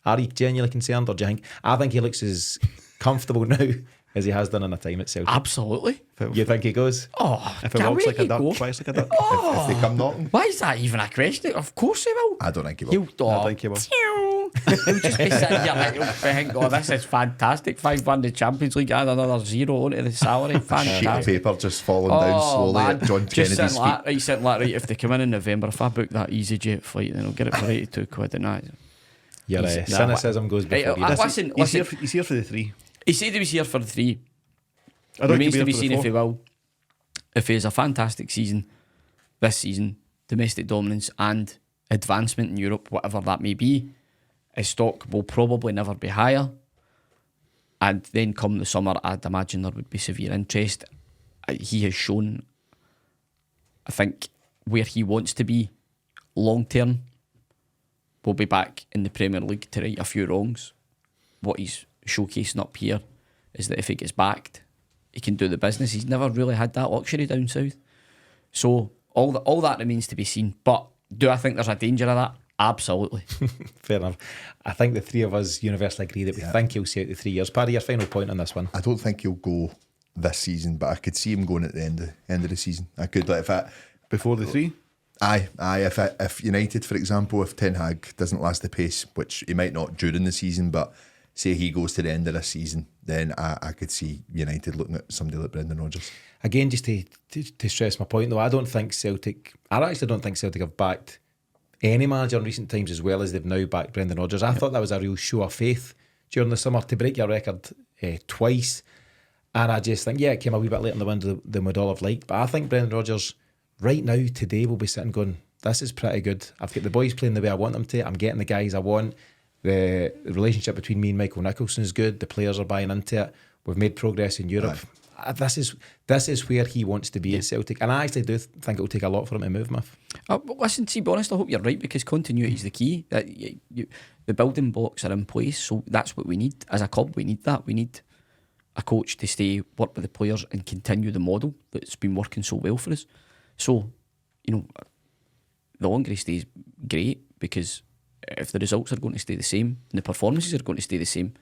Are you genuinely concerned, or do you think? I think he looks as comfortable now as he has done in a time at Celtic. Absolutely. You think he goes? Oh, if it walks like a duck, twice like a duck. Oh, if they come knocking. Why is that even a question? Of course he will. I don't think he will. I think he will. He'll just be sitting here like, he'll think, oh, this is fantastic. 5 the Champions League, add another 0 onto the salary. Sheet of Fantastic. paper just falling down slowly at John Just Kennedy's feet. sitting like, right, if they come in November, if I book that EasyJet flight, then I'll get it for £82 a night. Your cynicism goes before you. Listen, He's here for the 3. he said he was here for the 3. I don't Remains think to he'll be be here seen for if the he will. If he has a fantastic season this season, domestic dominance and advancement in Europe, whatever that may be, his stock will probably never be higher. And then come the summer, I'd imagine there would be severe interest. He has shown, I think, where he wants to be long term. We'll be back in the Premier League to right a few wrongs. What he's showcasing up here is that if he gets backed, he can do the business. He's never really had that luxury down south. So all that remains to be seen. But do I think there's a danger of that? Absolutely. Fair enough. I think the three of us universally agree that we think he'll see out the 3 years. Paddy, your final point on this one? I don't think he'll go this season, but I could see him going at the end of the season. I could, like, before the 3. Aye. If United, for example, if Ten Hag doesn't last the pace, which he might not during the season, but say he goes to the end of this season, then I could see United looking at somebody like Brendan Rodgers. Again, just to stress my point though, I actually don't think Celtic have backed any manager in recent times as well as they've now backed Brendan Rodgers. I thought that was a real show of faith during the summer to break your record twice. And I just think, it came a wee bit late in the window than we'd all have liked. But I think Brendan Rodgers right now, today, will be sitting going, this is pretty good. I've got the boys playing the way I want them to. I'm getting the guys I want. The relationship between me and Michael Nicholson is good. The players are buying into it. We've made progress in Europe. This is where he wants to be at Celtic. And I actually do think it'll take a lot for him to move, Miff. Listen, to be honest, I hope you're right, because continuity is the key. The building blocks are in place, so that's what we need. As a club, we need that. We need a coach to stay, work with the players and continue the model that's been working so well for us. So, the longer he stays, great, because if the results are going to stay the same and the performances are going to stay the same,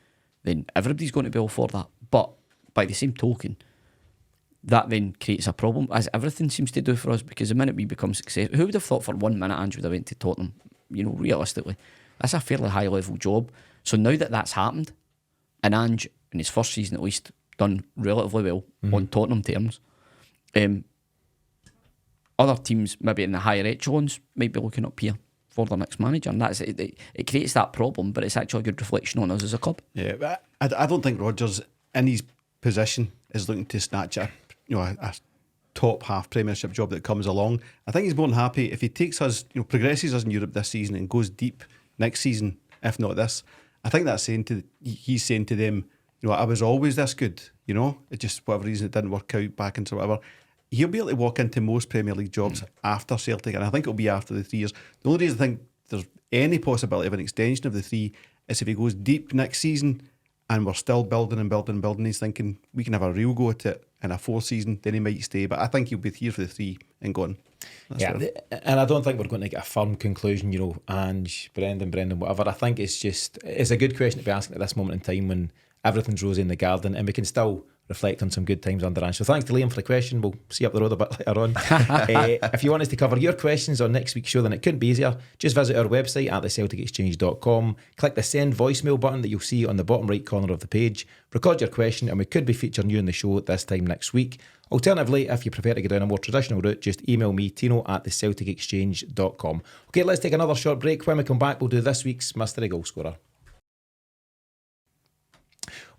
then everybody's going to be all for that. But by the same token, that then creates a problem, as everything seems to do for us, because the minute we become successful, who would have thought for 1 minute Ange would have went to Tottenham? Realistically, that's a fairly high level job. So now that that's happened, and Ange, in his first season at least, done relatively well on Tottenham terms, other teams maybe in the higher echelons might be looking up here for their next manager, and that's it. It creates that problem, but it's actually a good reflection on us as a club. Yeah, but I don't think Rodgers in his position is looking to snatch a top half Premiership job that comes along. I think he's more than happy if he takes us, progresses us in Europe this season and goes deep next season, if not this. I think that's he's saying to them, I was always this good. It just, for whatever reason, it didn't work out back into whatever. He'll be able to walk into most Premier League jobs after Celtic, and I think it'll be after the 3 years. The only reason I think there's any possibility of an extension of the 3 is if he goes deep next season and we're still building and building and building. He's thinking we can have a real go at it in a 4th season, then he might stay. But I think he'll be here for the 3 and gone. And I don't think we're going to get a firm conclusion, Ange, Brendan, whatever. I think it's a good question to be asking at this moment in time when everything's rosy in the garden, and we can still reflect on some good times under Ange. So thanks to Liam for the question. We'll see you up the road a bit later on. If you want us to cover your questions on next week's show, then it couldn't be easier. Just visit our website at thecelticexchange.com. Click the send voicemail button that you'll see on the bottom right corner of the page. Record your question and we could be featuring you in the show this time next week. Alternatively, if you prefer to go down a more traditional route, just email me, Tino at thecelticexchange.com. Okay, let's take another short break. When we come back, we'll do this week's Mystery Goal Scorer.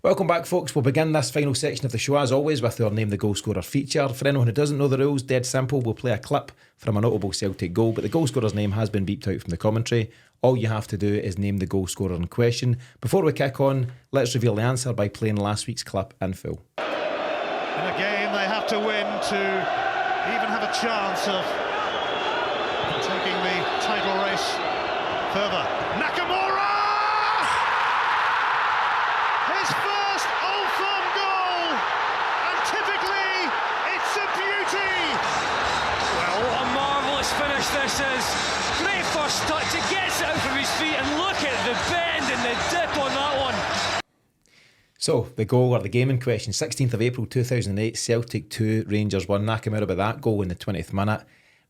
Welcome back, folks. We'll begin this final section of the show, as always, with our Name the Goal Scorer feature. For anyone who doesn't know the rules, dead simple. We'll play a clip from a notable Celtic goal, but the goal scorer's name has been beeped out from the commentary. All you have to do is name the goal scorer in question. Before we kick on, let's reveal the answer by playing last week's clip in full. In a game they have to win to even have a chance of taking the title race further. Nakamura! His first Old Firm goal, and typically it's a beauty. Well, what a marvellous finish this is. Great first touch, he gets it out from his feet, and look at the bend and the dip on that one. So, the goal or the game in question, 16th of April 2008, Celtic 2, Rangers 1. Nakamura with that goal in the 20th minute.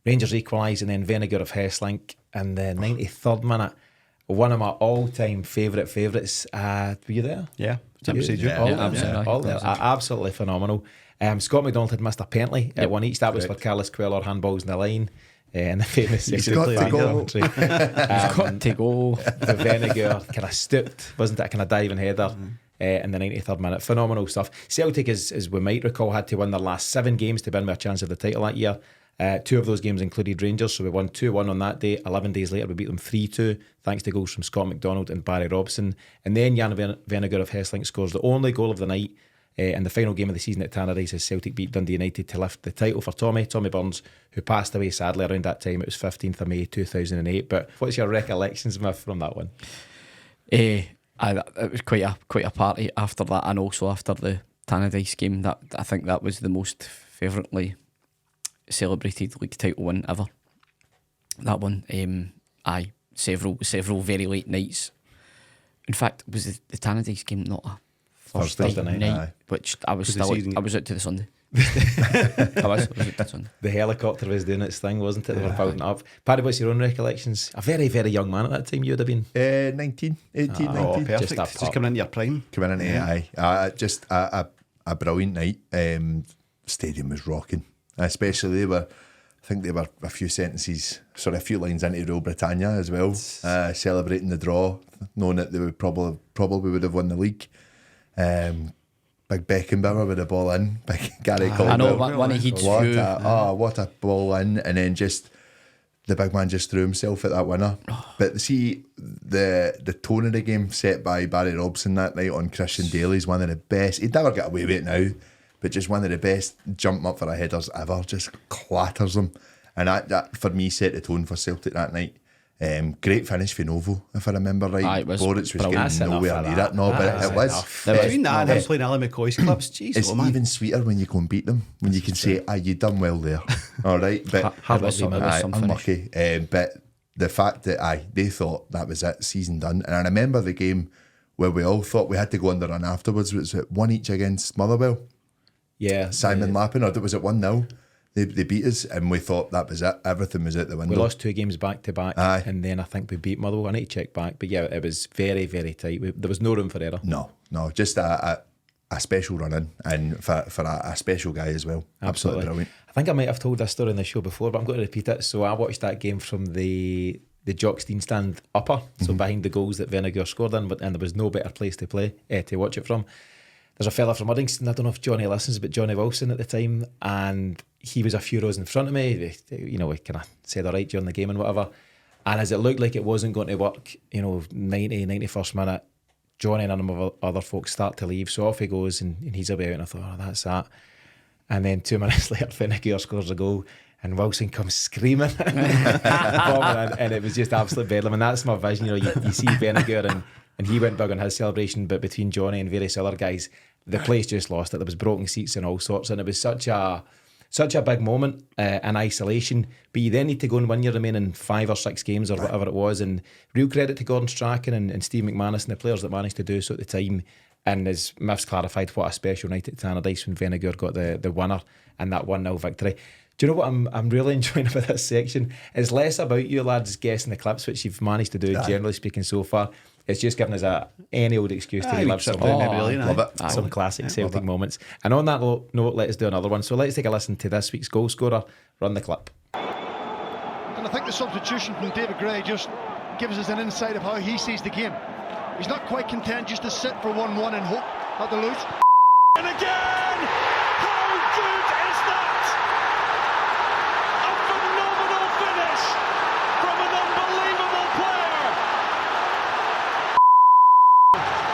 Rangers equalise, and then Venegar of Hesslink in the 93rd minute. one of my all-time favourites. Were you there? Yeah. absolutely. Absolutely phenomenal. Scott McDonald had missed a penalty at one each. That was for Carlos Coelho handballs in the line. And the famous got to go. To go. The Venegar kind of stooped, wasn't it? A kind of diving header in the 93rd minute. Phenomenal stuff. Celtic, as we might recall, had to win their last 7 games to win with a chance of the title that year. 2 of those games included Rangers, so we won 2-1 on that day. 11 days later, we beat them 3-2, thanks to goals from Scott McDonald and Barry Robson. And then Jan Venegar of Hesselink scores the only goal of the night in the final game of the season at Tannadice as Celtic beat Dundee United to lift the title for Tommy Burns, who passed away sadly around that time. It was 15th of May 2008. But what's your recollections, Miff, from that one? It was quite a party after that, and also after the Tannadice game. That I think that was the most favouritely celebrated league title win ever. That one, several very late nights. In fact, was the Tannadice game not a Thursday night? Which I was out to the Sunday. I was out to the Sunday. The helicopter was doing its thing, wasn't it? They were building up. Paddy, what's your own recollections? A very, very young man at that time. You would have been 19. Perfect. Just Just coming into your prime. Coming into just a brilliant night. Stadium was rocking. Especially I think they were a few lines into Rule Britannia as well, celebrating the draw, knowing that they would probably would have won the league. Big Beckenbauer with the ball in, big Gary Caldwell. I know one of his few. What a ball in, and then just the big man just threw himself at that winner. But see, the tone of the game set by Barry Robson that night on Christian Daly's one of the best. He'd never get away with it now, but just one of the best jump up for a headers ever. Just clatters them, and that for me set the tone for Celtic that night. Great finish for Novo, if I remember right. Lawrence was getting nowhere near it. No, but it was. Between that and him playing Alan McCoy's clubs, jeez, it's even sweeter when you go and beat them, when you can say, you done well there. All right, but unlucky. But the fact that they thought that was it, season done. And I remember the game where we all thought we had to go under run afterwards. Was it 1 each against Motherwell? Yeah. Simon Lappin, or was it 1-0? They beat us, and we thought that was it. Everything was out the window. We lost 2 games back to back, and then I think we beat Motherwell. I need to check back, but yeah, it was very, very tight. There was no room for error. No, just a special run in, and for a special guy as well. Absolutely brilliant. I think I might have told this story on the show before, but I'm going to repeat it. So I watched that game from the Jockstein stand upper, so behind the goals that Venegar scored in, and there was no better place to play to watch it from. There's a fella from Uddingston, I don't know if Johnny listens, but Johnny Wilson at the time, and he was a few rows in front of me. We kind of said all right during the game and whatever. And as it looked like it wasn't going to work, 91st minute, Johnny and a number of other folks start to leave. So off he goes, and he's away out, and I thought, that's that. And then 2 minutes later, Venegar scores a goal, and Wilson comes screaming. And it was just absolute bedlam. And that's my vision. You see Venegar, and he went big on his celebration, but between Johnny and various other guys, the place just lost it. There was broken seats and all sorts, and it was such a big moment in isolation. But you then need to go and win your remaining 5 or 6 games or whatever it was. And real credit to Gordon Strachan and Steve McManus and the players that managed to do so at the time. And as Miff's clarified, what a special night at Tannadice when Venegar got the winner and that 1-0 victory. Do you know what I'm really enjoying about this section? It's less about you lads guessing the clips, which you've managed to do, generally speaking, so far. It's just giving us any old excuse to relive some classic Celtic moments. And on that note, let's do another one. So let's take a listen to this week's goal scorer. Run the clip. And I think the substitution from David Gray just gives us an insight of how he sees the game. He's not quite content just to sit for 1-1 and hope at the loose. And again! How good is that? A phenomenal finish from an unbelievable player.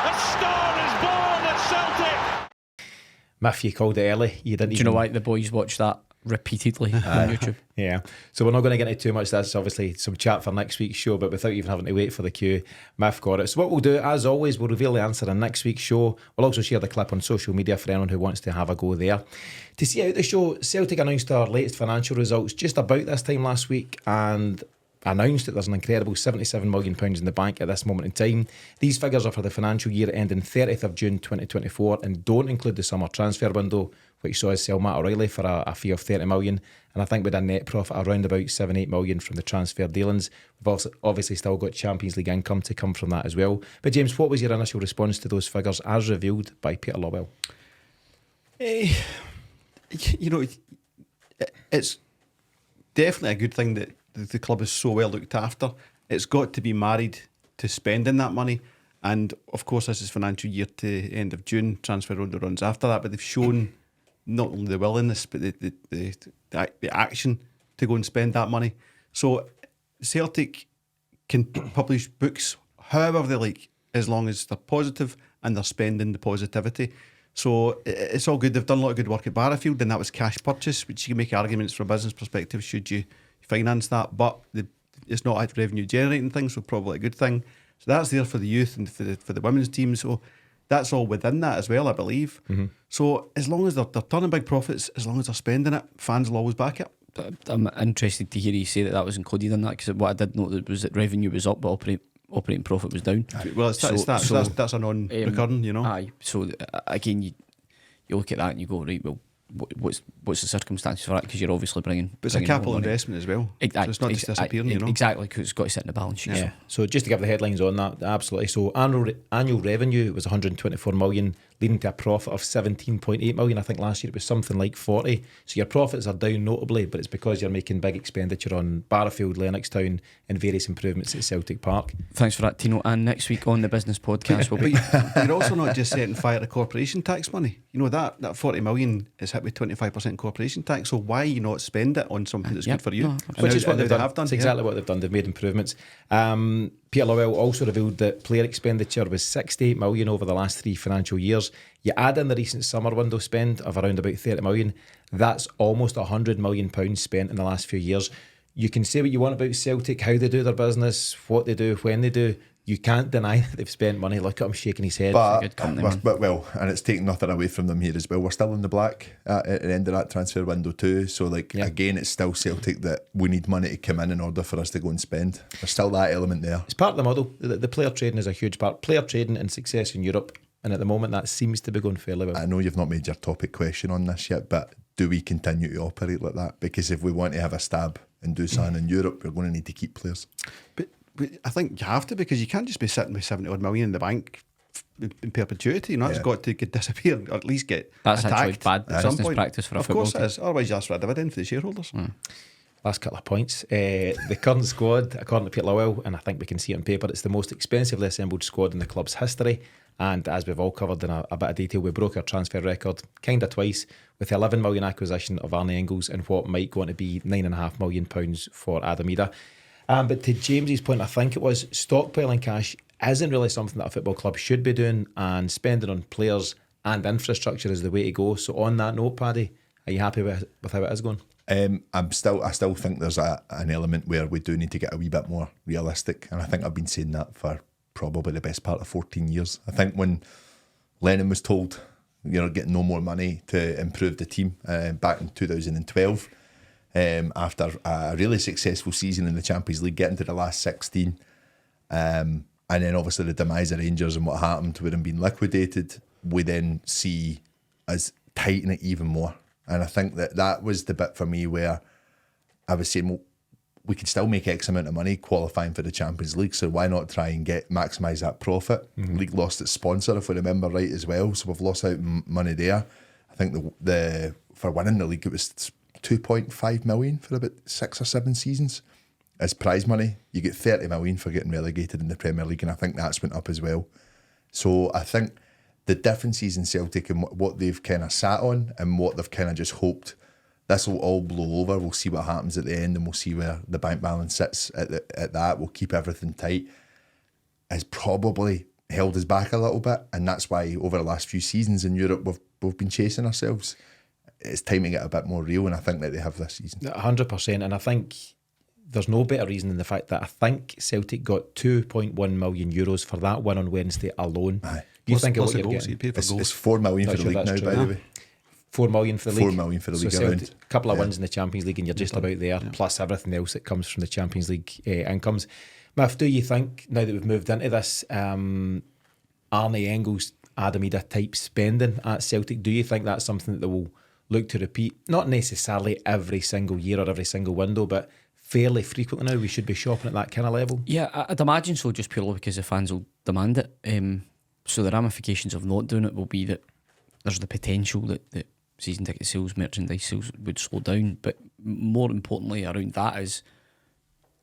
A star is born at Celtic. Miff, you called it early. You didn't. Do you know why the boys watch that repeatedly on YouTube? Yeah. So we're not going to get into too much. That's obviously some chat for next week's show, but without even having to wait for the cue, Miff got it. So what we'll do, as always, we'll reveal the answer in next week's show. We'll also share the clip on social media for anyone who wants to have a go there. To see out the show, Celtic announced our latest financial results just about this time last week, and announced that there's an incredible £77 million in the bank at this moment in time. These figures are for the financial year ending 30th of June 2024 and don't include the summer transfer window, which saw us sell Matt O'Reilly for a fee of 30 million. And I think with a net profit around about 7-8 million from the transfer dealings. We've obviously still got Champions League income to come from that as well. But James, what was your initial response to those figures as revealed by Peter Lawwell? It's definitely a good thing that the club is so well looked after. It's got to be married to spending that money. And of course, this is financial year to end of June. Transfer window runs after that, but they've shown not only the willingness but the action to go and spend that money. So Celtic can publish books however they like, as long as they're positive and they're spending the positivity. So it's all good. They've done a lot of good work at Barrowfield, and that was cash purchase, which you can make arguments from a business perspective should you finance that, but it's not a revenue generating thing, so probably a good thing. So that's there for the youth and for the women's team. So that's all within that as well, I believe. Mm-hmm. So as long as they're turning big profits, as long as they're spending it, fans will always back it. I'm interested to hear you say that was included in that, because what I did note was that revenue was up but operating profit was down. Well, that's a non-recurring, you know. Aye. So again, you look at that and you go, right, well, what's the circumstances for that? Because you're obviously bringing. But it's a capital investment as well. So it's not just disappearing, you know. Exactly, because it's got to sit in the balance sheet. Yeah. So just to give the headlines on that, absolutely. So annual revenue was 124 million, leading to a profit of 17.8 million. I think last year it was something like 40. So your profits are down notably, but it's because you're making big expenditure on Barrowfield, Lennoxtown, and various improvements at Celtic Park. Thanks for that, Tino. And next week on the Business Podcast, we'll be. But you're also not just setting fire to corporation tax money. You know that 40 million is hit with 25% corporation tax. So why you not spend it on something that's good for you? Which is what they've done. That's exactly what they've done. They've made improvements. Peter Lawwell also revealed that player expenditure was 68 million over the last 3 financial years. You add in the recent summer window spend of around about 30 million. That's almost £100 million spent in the last few years. You can say what you want about Celtic, how they do their business, what they do, when they do. You can't deny that they've spent money. Look at him shaking his head. But well, and it's taking nothing away from them here as well. We're still in the black at the end of that transfer window too. So again, it's still Celtic that we need money to come in order for us to go and spend. There's still that element there. It's part of the model. The player trading is a huge part. Player trading and success in Europe, and at the moment that seems to be going fairly well. I know you've not made your topic question on this yet, but do we continue to operate like that? Because if we want to have a stab and do something in Europe, we're going to need to keep players. But I think you have to, because you can't just be sitting with 70 odd million in the bank in perpetuity. You know, it's got to disappear, or at least get That's attacked. actually bad at some business point. practice for a Of football course team. it is. Otherwise you ask for a dividend for the shareholders. Last couple of points. The current squad, according to Peter Lawwell, and I think we can see it on paper, it's the most expensively assembled squad in the club's history. And as we've all covered in a bit of detail, we broke our transfer record kind of twice with the 11 million acquisition of Arne Engels and what might go on to be £9.5 million for Adam Idah. But to James's point, I think it was stockpiling cash isn't really something that a football club should be doing, and spending on players and infrastructure is the way to go. So on that note, Paddy, are you happy with how it is going? I still think there's an element where we do need to get a wee bit more realistic, and I think I've been saying that for probably the best part of 14 years. I think when Lennon was told you're getting no more money to improve the team back in 2012, after a really successful season in the Champions League, getting to the last 16, and then obviously the demise of Rangers and what happened with them being liquidated, we then see us tighten it even more. And I think that was the bit for me where I was saying, well, we could still make X amount of money qualifying for the Champions League, so why not try and maximise that profit? League lost its sponsor, if we remember right, as well, so we've lost out money there. I think the for winning the league it was 2.5 million for about 6 or 7 seasons as prize money. You get 30 million for getting relegated in the Premier League, and I think that's went up as well. So I think the differences in Celtic and what they've kind of sat on and what they've kind of just hoped this will all blow over. We'll see what happens at the end, and we'll see where the bank balance sits at that. We'll keep everything tight. Has probably held us back a little bit, and that's why over the last few seasons in Europe we've been chasing ourselves. It's time to get a bit more real, and I think that they have this season. 100%, and I think there's no better reason than the fact that I think Celtic got €2.1 million for that win on Wednesday alone. Aye. You think of what you're getting. It's 4 million for the league now, by the way. 4 million for the league. 4 million for the league. So a couple of wins in the Champions League and you're just about there, plus everything else that comes from the Champions League incomes. Miff, do you think, now that we've moved into this Arne Engels, Adam Idah type spending at Celtic, do you think that's something that they will look to repeat, not necessarily every single year or every single window, but fairly frequently now, we should be shopping at that kind of level? Yeah, I'd imagine so, just purely because the fans will demand it. So the ramifications of not doing it will be that there's the potential that season ticket sales, merchandise sales would slow down. But more importantly around that is,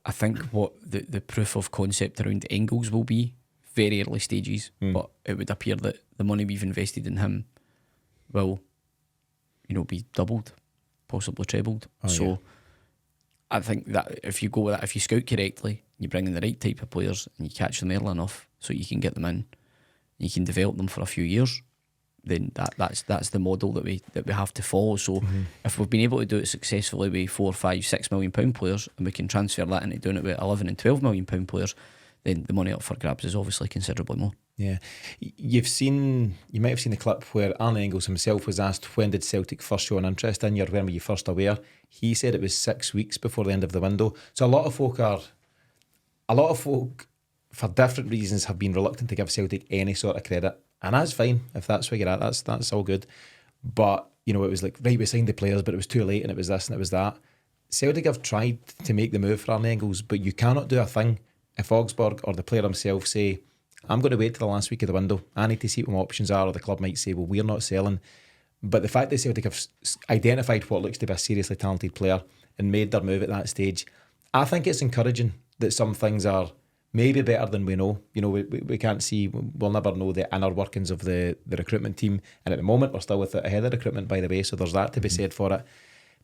I think what the proof of concept around Engels will be very early stages, but it would appear that the money we've invested in him will, be doubled, possibly trebled. I think that if you go with that, if you scout correctly, you bring in the right type of players and you catch them early enough so you can get them in, you can develop them for a few years, then that's the model that we have to follow. So if we've been able to do it successfully with £4, £5, £6 million players, and we can transfer that into doing it with £11 and £12 million players, then the money up for grabs is obviously considerably more. Yeah, you might have seen the clip where Arne Engels himself was asked, when did Celtic first show an interest in you, or when were you first aware? He said it was 6 weeks before the end of the window. So a lot of folk for different reasons have been reluctant to give Celtic any sort of credit, and that's fine if that's where you're at. That's all good. But it was like, right, we signed the players, but it was too late, and it was this and it was that. Celtic have tried to make the move for Arne Engels, but you cannot do a thing if Augsburg or the player himself say, I'm going to wait till the last week of the window, I need to see what my options are, or the club might say, well, we're not selling. But the fact that Celtic have identified what looks to be a seriously talented player and made their move at that stage, I think it's encouraging that some things are maybe better than we know. We can't see, we'll never know the inner workings of the recruitment team, and at the moment we're still with it ahead of recruitment, by the way, so there's that to be said for it.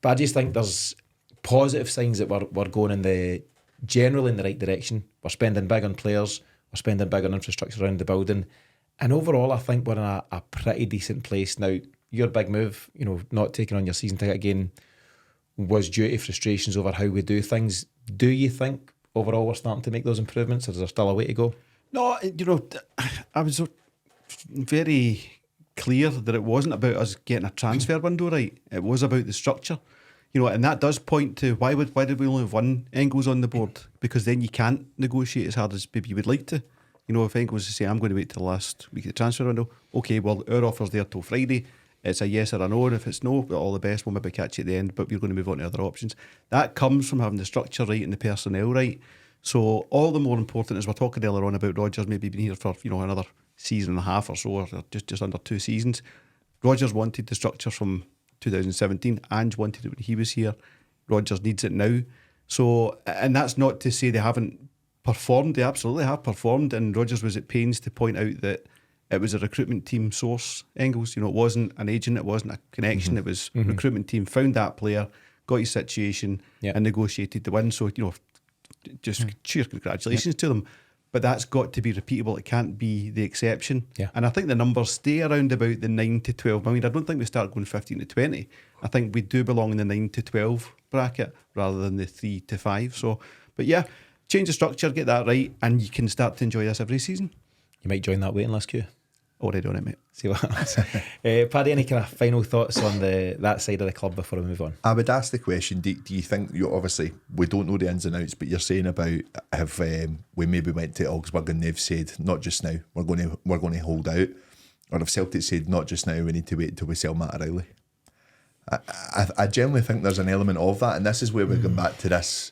But I just think there's positive signs that we're going generally in the right direction. We're spending big on players, we're spending big on infrastructure around the building, and overall I think we're in a pretty decent place now. Your big move, not taking on your season ticket again, was due to frustrations over how we do things. Do you think overall we're starting to make those improvements, or is there still a way to go? No, I was very clear that it wasn't about us getting a transfer window right. It was about the structure. And that does point to why did we only have one Engels on the board? Because then you can't negotiate as hard as maybe you would like to. If Engels is saying, I'm going to wait till the last week of the transfer window, okay, well, our offer's there till Friday. It's a yes or a no, and if it's no, all the best, we'll maybe catch you at the end, but we're going to move on to other options. That comes from having the structure right and the personnel right. So all the more important, as we're talking earlier on about Rodgers maybe being here for another season and a half or so, or just under 2 seasons. Rodgers wanted the structure from 2017. Ange wanted it when he was here. Rodgers needs it now. So, and that's not to say they haven't performed. They absolutely have performed, and Rodgers was at pains to point out that it was a recruitment team source, Engels. It wasn't an agent, it wasn't a connection, it was recruitment team found that player, got his situation, and negotiated the win. So, just sheer congratulations to them. But that's got to be repeatable. It can't be the exception. Yeah. And I think the numbers stay around about the 9 to 12 million. I don't think we start going 15 to 20. I think we do belong in the 9 to 12 bracket rather than the 3 to 5. So, but yeah, change the structure, get that right, and you can start to enjoy this every season. You might join that waiting list queue. Already on it, mate. See what happens. Paddy, any kind of final thoughts on that side of the club before we move on? I would ask the question, do you think, obviously we don't know the ins and outs, but you're saying about if we maybe went to Augsburg and they've said not just now, we're going to hold out, or if Celtic said not just now, we need to wait until we sell Matt Riley. I generally think there's an element of that, and this is where we're going back to this,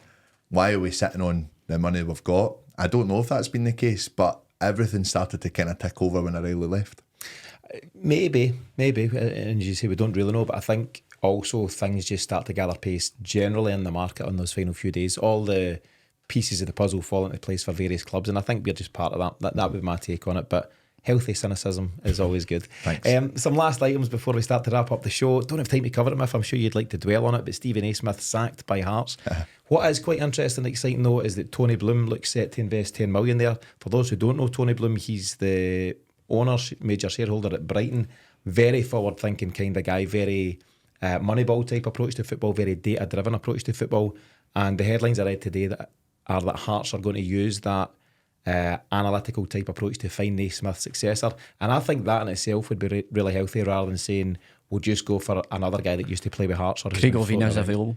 why are we sitting on the money we've got? I don't know if that's been the case, but everything started to kind of tick over when O'Reilly left. Maybe, and as you say, we don't really know, but I think also things just start to gather pace generally in the market on those final few days. All the pieces of the puzzle fall into place for various clubs, and I think we're just part of that. That would be my take on it, but healthy cynicism is always good. Thanks. Some last items before we start to wrap up the show. Don't have time to cover them if I'm sure you'd like to dwell on it, but Stephen A. Smith sacked by Hearts. What is quite interesting and exciting though is that Tony Bloom looks set to invest 10 million there. For those who don't know Tony Bloom, he's the owner, major shareholder at Brighton. Very forward thinking kind of guy, very Moneyball type approach to football, very data driven approach to football. And the headlines I read today that Hearts are going to use that analytical type approach to find Naismith's successor, and I think that in itself would be really healthy, rather than saying we'll just go for another guy that used to play with Hearts. Or Craig Ovina's available.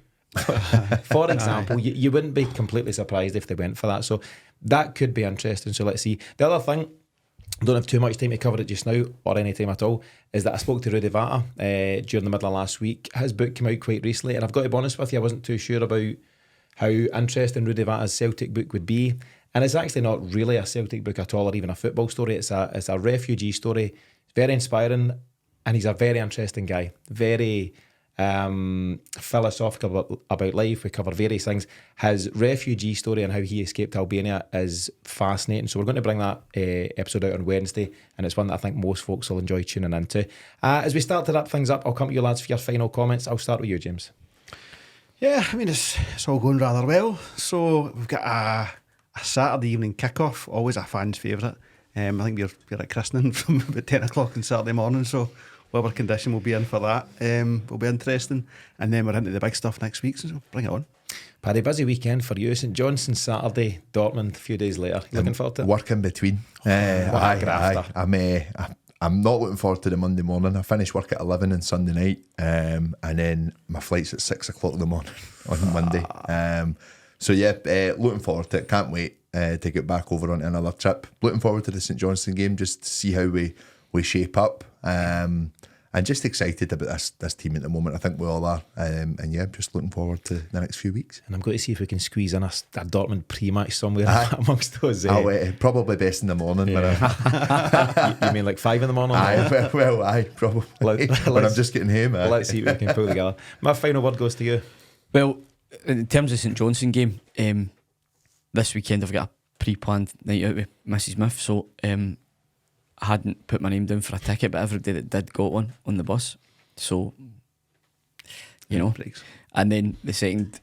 For example, you wouldn't be completely surprised if they went for that. So that could be interesting. So let's see. The other thing, don't have too much time to cover it just now, or any time at all, is that I spoke to Rudy Vata during the middle of last week. His book came out quite recently, and I've got to be honest with you, I wasn't too sure about how interesting Rudy Vata's Celtic book would be. And it's actually not really a Celtic book at all, or even a football story. It's a refugee story. It's very inspiring, and he's a very interesting guy. Very philosophical about life. We cover various things. His refugee story and how he escaped Albania is fascinating. So we're going to bring that episode out on Wednesday, and it's one that I think most folks will enjoy tuning into. As we start to wrap things up, I'll come to you lads for your final comments. I'll start with you, James. Yeah, I mean, it's all going rather well. So we've got a Saturday evening kick-off, always a fan's favourite. I think we're at christening from about 10 o'clock on Saturday morning, so whatever condition we'll be in for that will be interesting. And then we're into the big stuff next week, so bring it on. Paddy, busy weekend for you. St Johnstone Saturday, Dortmund a few days later. You looking forward to it? Work in between. What a grafter. I'm not looking forward to the Monday morning. I finish work at 11 on Sunday night, and then my flight's at 6 o'clock in the morning on Monday. So yeah, looking forward to it. Can't wait to get back over on another trip. Looking forward to the St Johnstone game, just to see how we shape up. And just excited about this team at the moment. I think we all are. And yeah, just looking forward to the next few weeks. And I'm going to see if we can squeeze in a Dortmund pre-match somewhere amongst those. Probably best in the morning. Yeah. You mean like 5 in the morning? Probably. When I'm just getting home. Let's see what we can pull together. My final word goes to you. Well, in terms of St Johnstone game, this weekend I've got a pre-planned night out with Mrs. Smith, so I hadn't put my name down for a ticket, but everybody that did got one on the bus. So, you know. And then the second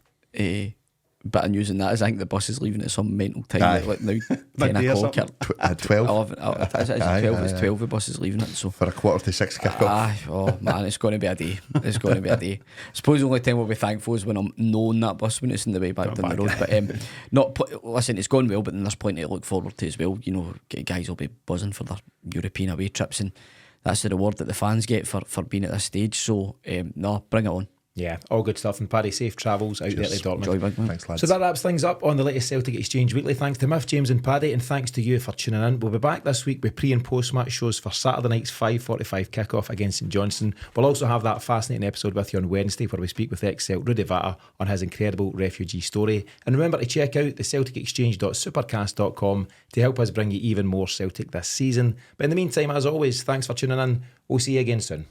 bit of news in that is I think the bus is leaving at some mental time, like now 10 o'clock at 12. 11, it's 12 the bus is leaving it. So for a 5:45 kick-off. Oh man, it's going to be a day. It's going to be a day. I suppose the only time we'll be thankful is when I'm knowing that bus when it's in the way back down the road. But listen, it's gone well, but then there's plenty to look forward to as well. You know, guys will be buzzing for their European away trips, and that's the reward that the fans get for being at this stage. So no, bring it on. Yeah, all good stuff. And Paddy, safe travels out there to Dortmund. Enjoy, big man. Thanks, lads. So that wraps things up on the latest Celtic Exchange Weekly. Thanks to Miff, James and Paddy, and thanks to you for tuning in. We'll be back this week with pre and post match shows for Saturday night's 5:45 kick-off against St Johnstone. We'll also have that fascinating episode with you on Wednesday where we speak with ex-Celt Rudy Vata on his incredible refugee story. And remember to check out the CelticExchange.supercast.com to help us bring you even more Celtic this season. But in the meantime, as always, thanks for tuning in. We'll see you again soon.